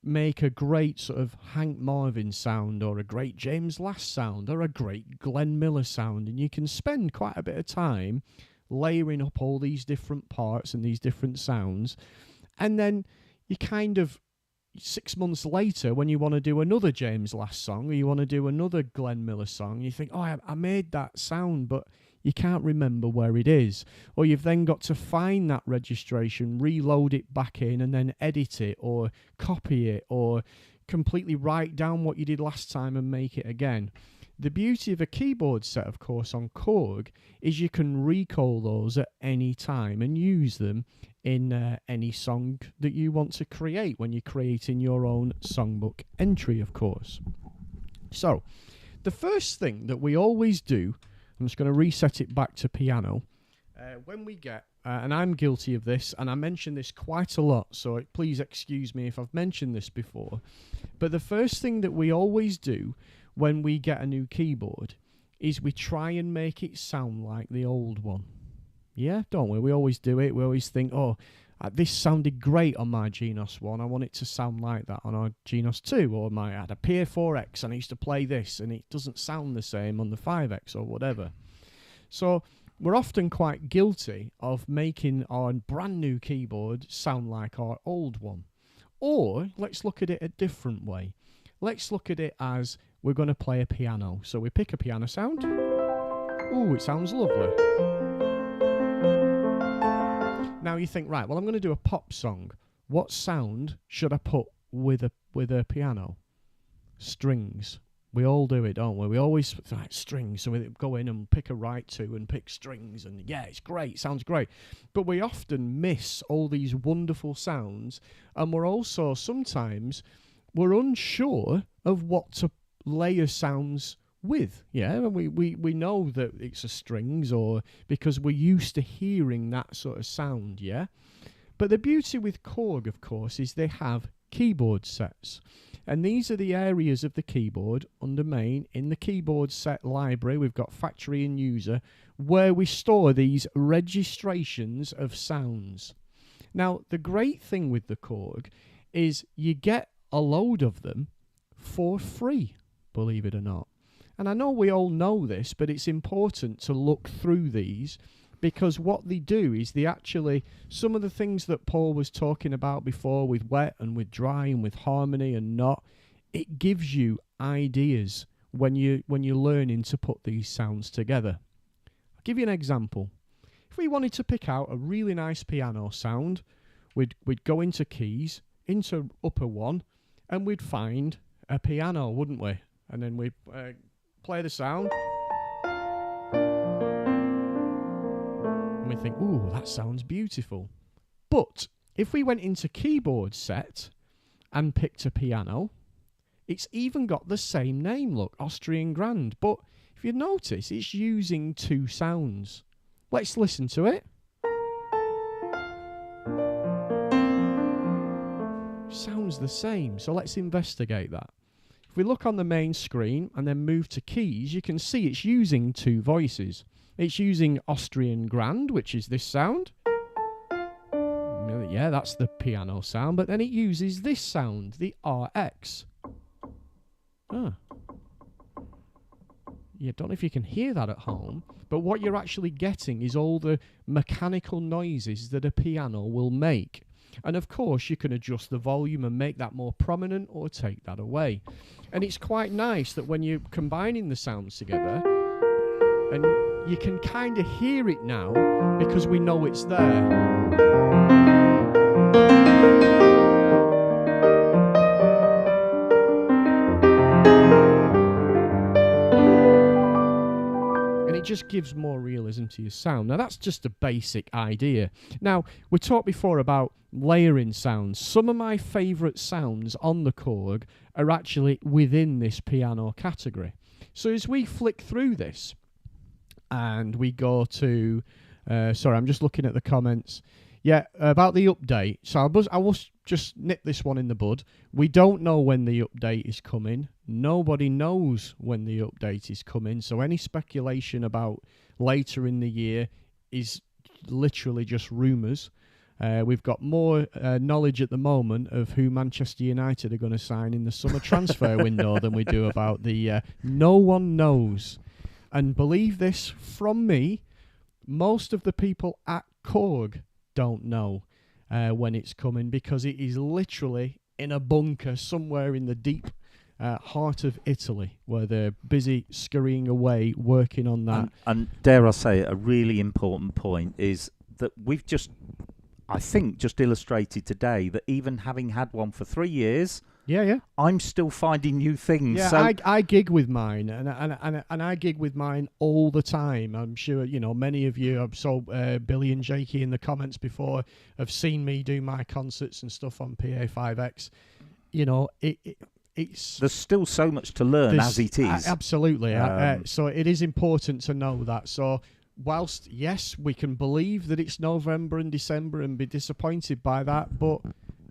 make a great sort of Hank Marvin sound, or a great James Last sound, or a great Glenn Miller sound, and you can spend quite a bit of time layering up all these different parts and these different sounds, and then you kind of 6 months later, when you want to do another James Last song, or you want to do another Glenn Miller song, you think, oh, I made that sound, but you can't remember where it is. Or you've then got to find that registration, reload it back in, and then edit it, or copy it, or completely write down what you did last time and make it again. The beauty of a keyboard set, of course, on Korg is you can recall those at any time and use them in any song that you want to create when you're creating your own songbook entry, of course. So, the first thing that we always do, I'm just going to reset it back to piano, when we get, and I'm guilty of this, and I mention this quite a lot, so please excuse me if I've mentioned this before, but the first thing that we always do when we get a new keyboard is we try and make it sound like the old one. Yeah, don't we? We always do it. We always think, oh, this sounded great on my Genos 1. I want it to sound like that on our Genos 2. Or I had a Pa4X and I used to play this and it doesn't sound the same on the 5X or whatever. So we're often quite guilty of making our brand new keyboard sound like our old one. Or let's look at it a different way. Let's look at it as we're going to play a piano. So we pick a piano sound. Ooh, it sounds lovely. Now you think, right, well, I'm going to do a pop song. What sound should I put with a piano? Strings. We all do it, don't we? We always like strings, so we go in and pick a right two and pick strings, and yeah, it's great, sounds great. But we often miss all these wonderful sounds, and we're also sometimes we're unsure of what to layer sounds with. Yeah, we know that it's a strings, or because we're used to hearing that sort of sound. Yeah, but the beauty with Korg, of course, is they have keyboard sets. And these are the areas of the keyboard under main. In the keyboard set library, we've got factory and user, where we store these registrations of sounds. Now, the great thing with the Korg is you get a load of them for free, believe it or not. And I know we all know this, but it's important to look through these, because what they do is they actually, some of the things that Paul was talking about before with wet and with dry and with harmony and not, it gives you ideas when you're learning to put these sounds together. I'll give you an example. If we wanted to pick out a really nice piano sound, we'd go into keys, into upper one, and we'd find a piano, wouldn't we? And then we'd play the sound. And we think, ooh, that sounds beautiful. But if we went into keyboard set and picked a piano, it's even got the same name, look, Austrian Grand. But if you notice, it's using two sounds. Let's listen to it. Sounds the same, so let's investigate that. If we look on the main screen and then move to keys, you can see it's using two voices. It's using Austrian Grand, which is this sound. Yeah, that's the piano sound. But then it uses this sound, the RX. Yeah, don't know if you can hear that at home, but what you're actually getting is all the mechanical noises that a piano will make. And of course, you can adjust the volume and make that more prominent or take that away. And it's quite nice that when you're combining the sounds together, and you can kind of hear it now because we know it's there. Just gives more realism to your sound. Now that's just a basic idea. Now we talked before about layering sounds. Some of my favourite sounds on the Korg are actually within this piano category. So as we flick through this and we go to sorry, I'm just looking at the comments. Yeah, about the update. So I will just nip this one in the bud. We don't know when the update is coming. Nobody knows when the update is coming. So any speculation about later in the year is literally just rumours. We've got more knowledge at the moment of who Manchester United are going to sign in the summer transfer window than we do about the... no one knows. And believe this from me, most of the people at Korg don't know when it's coming, because it is literally in a bunker somewhere in the deep heart of Italy, where they're busy scurrying away working on that. And dare I say it, a really important point is that we've just, I think, just illustrated today that even having had one for 3 years, I'm still finding new things. Yeah, so I gig with mine, and I gig with mine all the time. I'm sure many of you. I've saw Billy and Jakey in the comments before have seen me do my concerts and stuff on Pa5x. There's still so much to learn as it is. Absolutely. So it is important to know that. So whilst yes, we can believe that it's November and December and be disappointed by that, but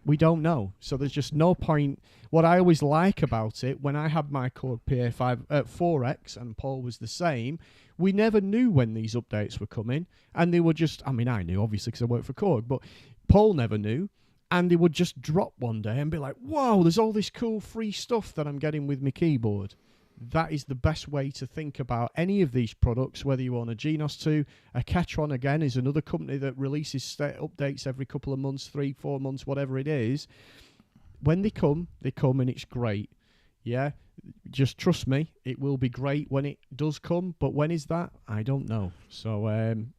we don't know. So there's just no point. What I always like about it, when I had my Korg Pa4x and Paul was the same, we never knew when these updates were coming. And they were just, I mean, I knew obviously because I work for Korg, but Paul never knew. And he would just drop one day and be like, whoa, there's all this cool free stuff that I'm getting with my keyboard. That is the best way to think about any of these products, whether you own a Genos 2. A Ketron, again, is another company that releases updates every couple of months, 3-4 months, whatever it is. When they come and it's great. Yeah, just trust me, it will be great when it does come. But when is that? I don't know. So,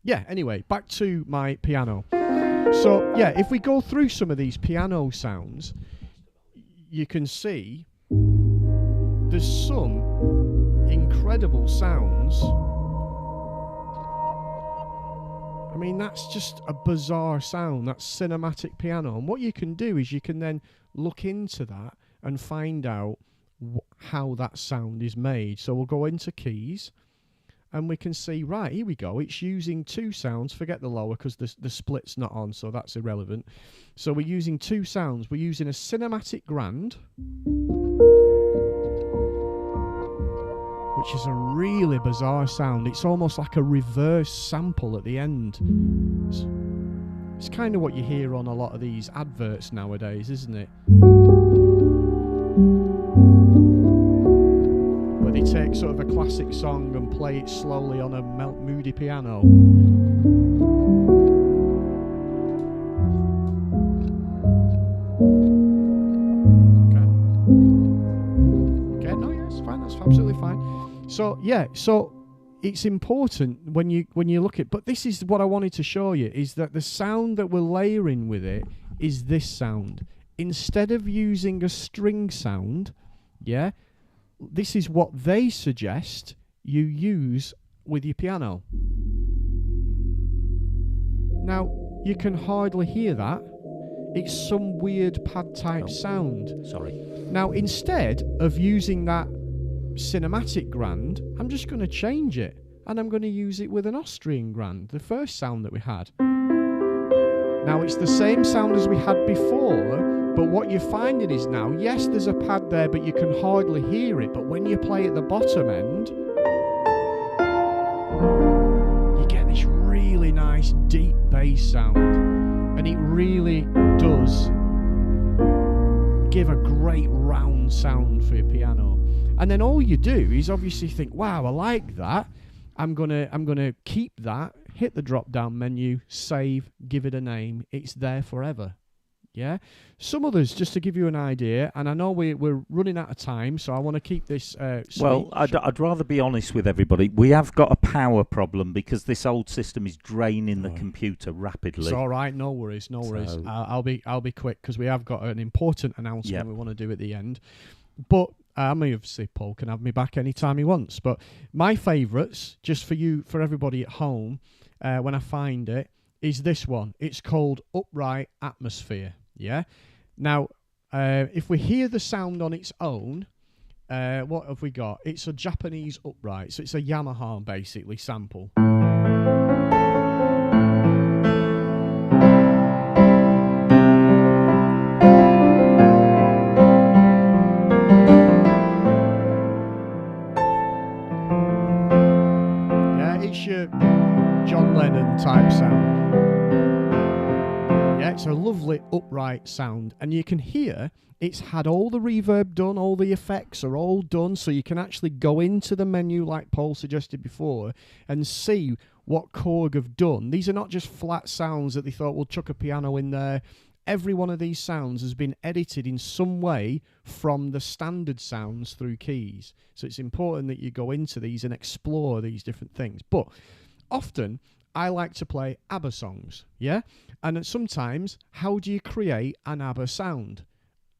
yeah, anyway, back to my piano. So, yeah, if we go through some of these piano sounds, you can see there's some incredible sounds. I mean, that's just a bizarre sound. That's cinematic piano. And what you can do is you can then look into that and find out how that sound is made. So we'll go into keys. And we can see, right, here we go. It's using 2 sounds. Forget the lower because the split's not on, so that's irrelevant. So we're using 2 sounds. We're using a cinematic grand, which is a really bizarre sound. It's almost like a reverse sample at the end. It's kind of what you hear on a lot of these adverts nowadays, isn't it? They take sort of a classic song and play it slowly on a moody piano. Okay, no, yeah, it's fine. That's absolutely fine. So yeah, so it's important when you look at. But this is what I wanted to show you, is that the sound that we're layering with it is this sound. Instead of using a string sound, yeah. This is what they suggest you use with your piano. Now, you can hardly hear that. It's some weird pad type sound. Sorry. Now, instead of using that cinematic grand, I'm just going to change it. And I'm going to use it with an Austrian grand, the first sound that we had. Now, it's the same sound as we had before. But what you're finding is now, yes, there's a pad there, but you can hardly hear it. But when you play at the bottom end, you get this really nice deep bass sound. And it really does give a great round sound for your piano. And then all you do is obviously think, wow, I like that. I'm gonna keep that, hit the drop down menu, save, give it a name. It's there forever. Yeah, some others, just to give you an idea, and I know we're running out of time, so I want to keep this. Well, I'd rather be honest with everybody. We have got a power problem because this old system is draining the computer rapidly. It's all right, no worries, no worries. I'll be quick because we have got an important announcement we want to do at the end. But I mean, obviously, Paul can have me back anytime he wants. But my favourites, just for everybody at home, when I find it, is this one. It's called Upright Atmosphere. Yeah. Now, if we hear the sound on its own, what have we got? It's a Japanese upright, so it's a Yamaha basically sample. Yeah, it's your John Lennon type sound. Yeah, it's a lovely upright sound, and you can hear it's had all the reverb done, all the effects are all done, so you can actually go into the menu like Paul suggested before and see what Korg have done. These are not just flat sounds that they thought, we'll chuck a piano in there. Every one of these sounds has been edited in some way from the standard sounds through keys. So it's important that you go into these and explore these different things. But often I like to play ABBA songs, yeah? And sometimes, how do you create an ABBA sound?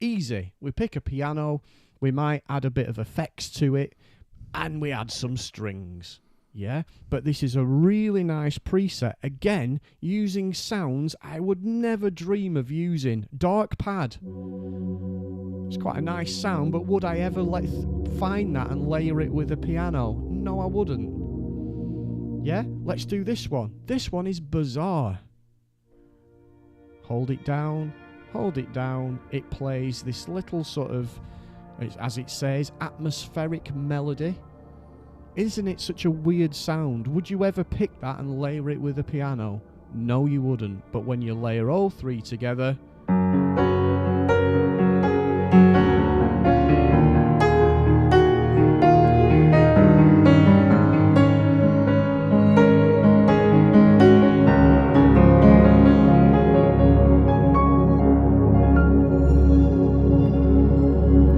Easy. We pick a piano, we might add a bit of effects to it, and we add some strings, yeah? But this is a really nice preset. Again, using sounds I would never dream of using. Dark pad. It's quite a nice sound, but would I ever find that and layer it with a piano? No, I wouldn't. Yeah, let's do this one. This one is bizarre. Hold it down, hold it down. It plays this little sort of, as it says, atmospheric melody. Isn't it such a weird sound? Would you ever pick that and layer it with a piano? No, you wouldn't. But when you layer all three together,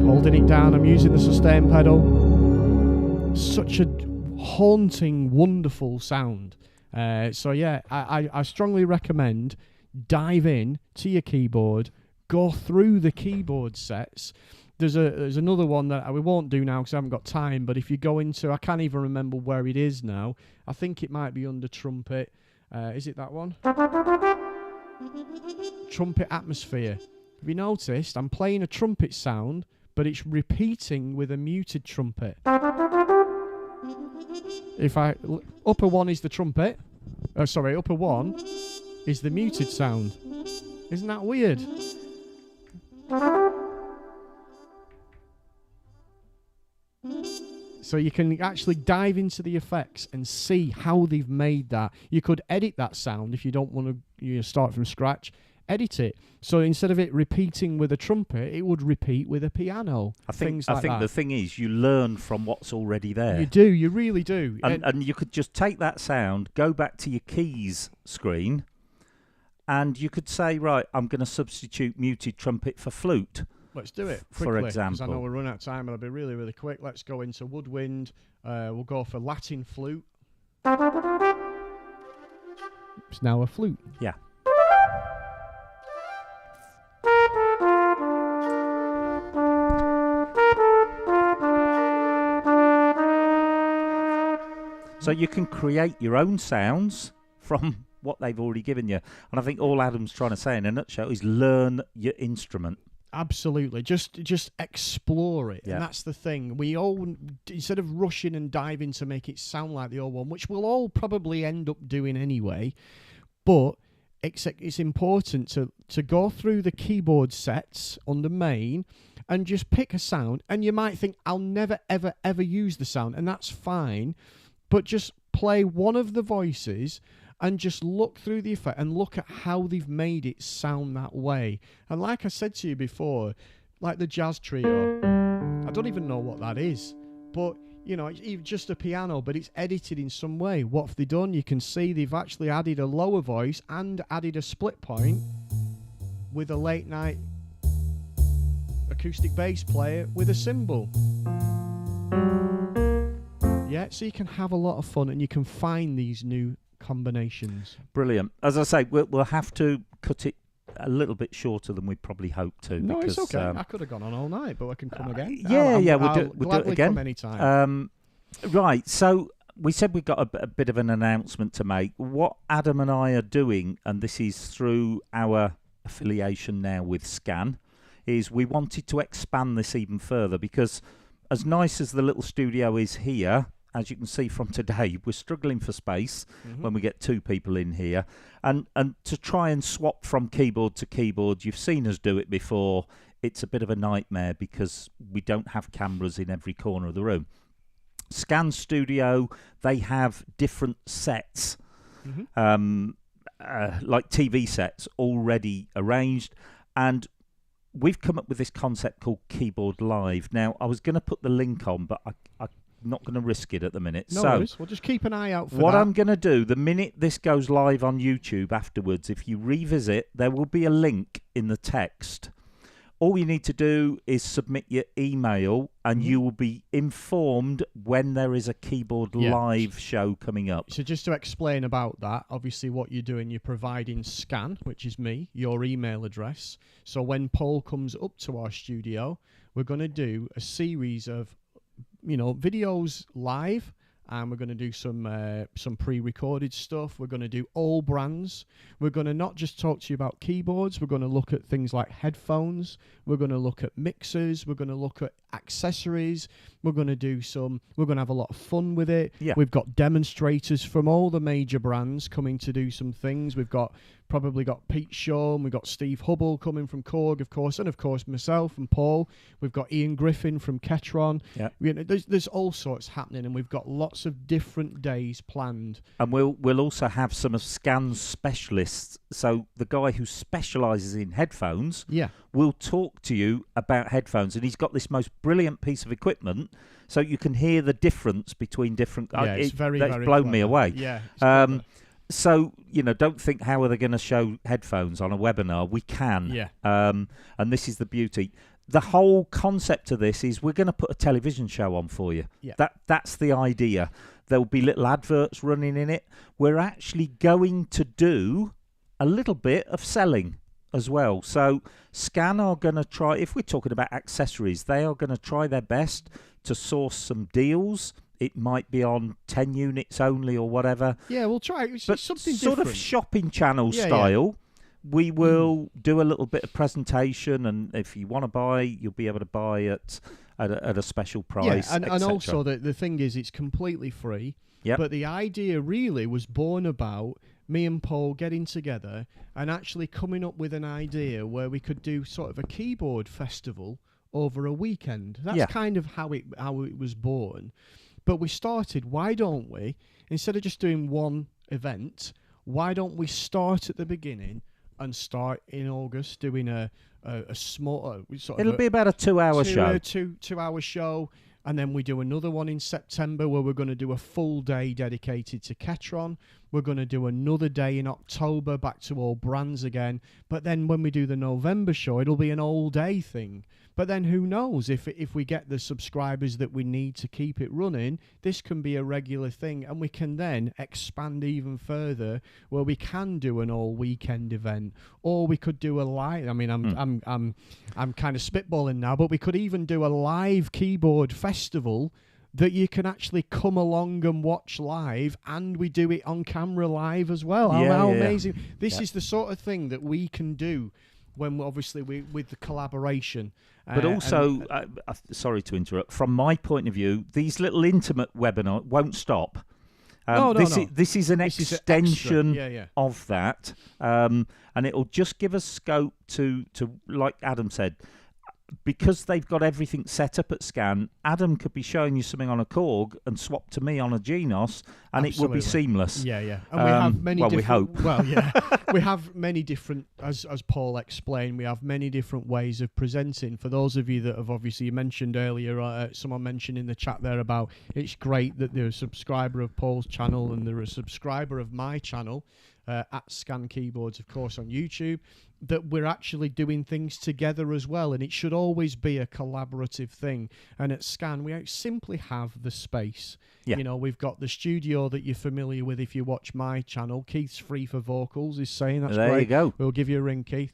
holding it down, I'm using the sustain pedal. Such a haunting, wonderful sound. So yeah, I strongly recommend dive in to your keyboard, go through the keyboard sets. There's another one that we won't do now because I haven't got time, but if you go into, I can't even remember where it is now. I think it might be under trumpet. Is it that one? Trumpet atmosphere. Have you noticed I'm playing a trumpet sound, but it's repeating with a muted trumpet? If upper one is the trumpet, upper one is the muted sound. Isn't that weird? So you can actually dive into the effects and see how they've made that. You could edit that sound if you don't want to start from scratch. Edit it. So instead of it repeating with a trumpet, it would repeat with a piano. I think the thing is, you learn from what's already there. You do. You really do. And you could just take that sound, go back to your keys screen, and you could say, right, I'm going to substitute muted trumpet for flute. Let's do it quickly, for example. Because I know we're running out of time, and I'll be really, really quick. Let's go into woodwind. We'll go for Latin flute. It's now a flute. Yeah. So you can create your own sounds from what they've already given you. And I think all Adam's trying to say in a nutshell is learn your instrument. Absolutely. Just explore it. Yeah. And that's the thing. We all, instead of rushing and diving to make it sound like the old one, which we'll all probably end up doing anyway, but it's important to go through the keyboard sets on the main and just pick a sound. And you might think, I'll never, ever, ever use the sound. And that's fine. But just play one of the voices and just look through the effect and look at how they've made it sound that way. And like I said to you before, like the jazz trio, I don't even know what that is. But, it's just a piano, but it's edited in some way. What have they done? You can see they've actually added a lower voice and added a split point with a late night acoustic bass player with a cymbal. Yeah, so you can have a lot of fun and you can find these new combinations. Brilliant. As I say, we'll have to cut it a little bit shorter than we probably hoped to. No, because, it's okay. I could have gone on all night, but I can come again. We'll do it again. Come anytime. Right, so we said we've got a bit of an announcement to make. What Adam and I are doing, and this is through our affiliation now with Scan, is we wanted to expand this even further because as nice as the little studio is here, as you can see from today, we're struggling for space when we get two people in here. And to try and swap from keyboard to keyboard, you've seen us do it before, it's a bit of a nightmare because we don't have cameras in every corner of the room. Scan Studio, they have different sets, like TV sets already arranged. And we've come up with this concept called Keyboard Live. Now, I was going to put the link on, but I'm not going to risk it at the minute. No worries. We'll just keep an eye out for what I'm going to do, the minute this goes live on YouTube afterwards, if you revisit, there will be a link in the text. All you need to do is submit your email and you will be informed when there is a Keyboard Live show coming up. So just to explain about that, obviously what you're doing, you're providing Scan, which is me, your email address. So when Paul comes up to our studio, we're going to do a series of, videos live. And we're going to do some pre-recorded stuff. We're going to do all brands. We're going to not just talk to you about keyboards. We're going to look at things like headphones. We're going to look at mixers. We're going to look at accessories. We're going to have a lot of fun with it. Yeah. We've got demonstrators from all the major brands coming to do some things. We've probably got Pete Shaw, and we've got Steve Hubble coming from Korg, of course, and of course myself and Paul. We've got Ian Griffin from Ketron. Yeah. There's all sorts happening, and we've got lots of different days planned. And we'll also have some of Scan's specialists. So the guy who specialises in headphones will talk to you about headphones, and he's got this most brilliant piece of equipment, so you can hear the difference between different. Yeah, it's very blown clever. me away. Yeah. So, don't think how are they going to show headphones on a webinar. We can. Yeah. And this is the beauty. The whole concept of this is we're going to put a television show on for you. Yeah. That's the idea. There'll be little adverts running in it. We're actually going to do a little bit of selling as well. So Scan are going to try, if we're talking about accessories, they are going to try their best to source some deals. It might be on 10 units only or whatever. Yeah, we'll try. It's but something sort different. of shopping channel style. We will do a little bit of presentation, and if you want to buy, you'll be able to buy at a special price. Yeah, and also the thing is, it's completely free. Yep. But the idea really was born about me and Paul getting together and actually coming up with an idea where we could do sort of a keyboard festival over a weekend. That's kind of how it was born. But we started, why don't we, instead of just doing one event, why don't we start at the beginning and start in August doing a small It'll be about a 2-hour show. Two-hour show. And then we do another one in September where we're going to do a full day dedicated to Ketron. We're going to do another day in October, back to all brands again. But then when we do the November show, it'll be an all-day thing. But then who knows, if we get the subscribers that we need to keep it running, this can be a regular thing. And we can then expand even further where we can do an all-weekend event. Or we could do a live... I mean, I'm kind of spitballing now, but we could even do a live keyboard festival that you can actually come along and watch live, and we do it on camera live as well. How amazing. This is the sort of thing that we can do when obviously with the collaboration. But also, sorry to interrupt, from my point of view, these little intimate webinars won't stop. This is an extension of that, and it'll just give us scope to like Adam said, because they've got everything set up at Scan, Adam could be showing you something on a Korg and swap to me on a Genos, and it will be seamless. Yeah. And we have many different... we hope. Well, yeah. We have many different, as Paul explained, we have many different ways of presenting. For those of you that have obviously mentioned earlier, someone mentioned in the chat there about it's great that they're a subscriber of Paul's channel and they're a subscriber of my channel, at Scan Keyboards, of course, on YouTube, that we're actually doing things together as well, and it should always be a collaborative thing. And at Scan, we simply have the space. Yeah. We've got the studio that you're familiar with if you watch my channel. Keith's Free for Vocals is saying that's there great. You go. We'll give you a ring, Keith.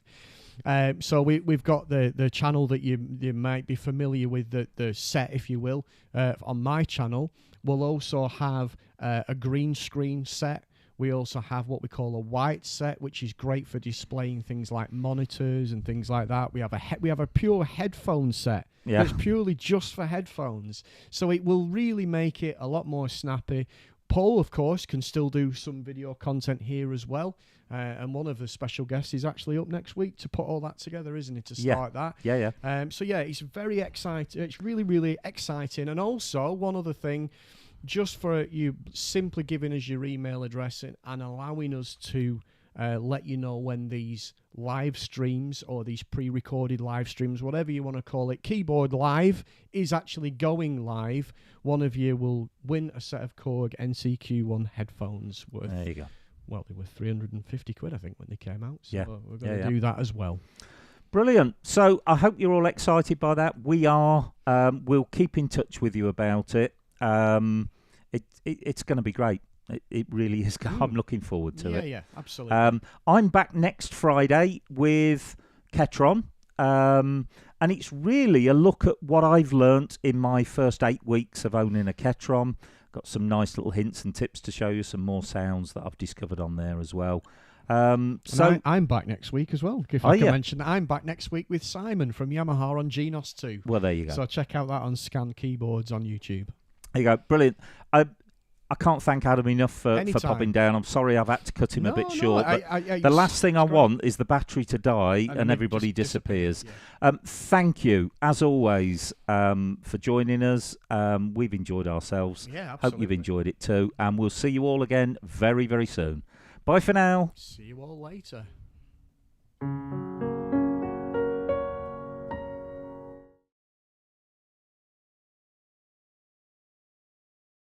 So we've got the channel that you might be familiar with, the set, if you will, on my channel. We'll also have a green screen set. We also have what we call a white set, which is great for displaying things like monitors and things like that. We have a pure headphone set. Yeah. It's purely just for headphones. So it will really make it a lot more snappy. Paul, of course, can still do some video content here as well. And one of the special guests is actually up next week to put all that together, isn't it, to start that? Yeah. So, it's very exciting. It's really, really exciting. And also, one other thing, just for you simply giving us your email address and allowing us to let you know when these live streams or these pre-recorded live streams, whatever you want to call it, Keyboard Live is actually going live. One of you will win a set of Korg NCQ1 headphones worth... There you go. Well, they were 350 quid, I think, when they came out. So we're going to do that as well. Brilliant. So I hope you're all excited by that. We are. We'll keep in touch with you about it. It's going to be great. It really is. I'm looking forward to it. Yeah, absolutely. I'm back next Friday with Ketron. And it's really a look at what I've learnt in my first 8 weeks of owning a Ketron. Got some nice little hints and tips to show you, some more sounds that I've discovered on there as well. So I'm back next week as well. If I can you? mention that, I'm back next week with Simon from Yamaha on Genos 2. Well, there you go. So check out that on Scan Keyboards on YouTube. There you go. Brilliant. I can't thank Adam enough for popping down. I'm sorry I've had to cut him a bit short. But the last thing I want is the battery to die and everybody disappears. Yeah. Thank you, as always, for joining us. We've enjoyed ourselves. Yeah, absolutely. Hope you've enjoyed it too. And we'll see you all again very, very soon. Bye for now. See you all later.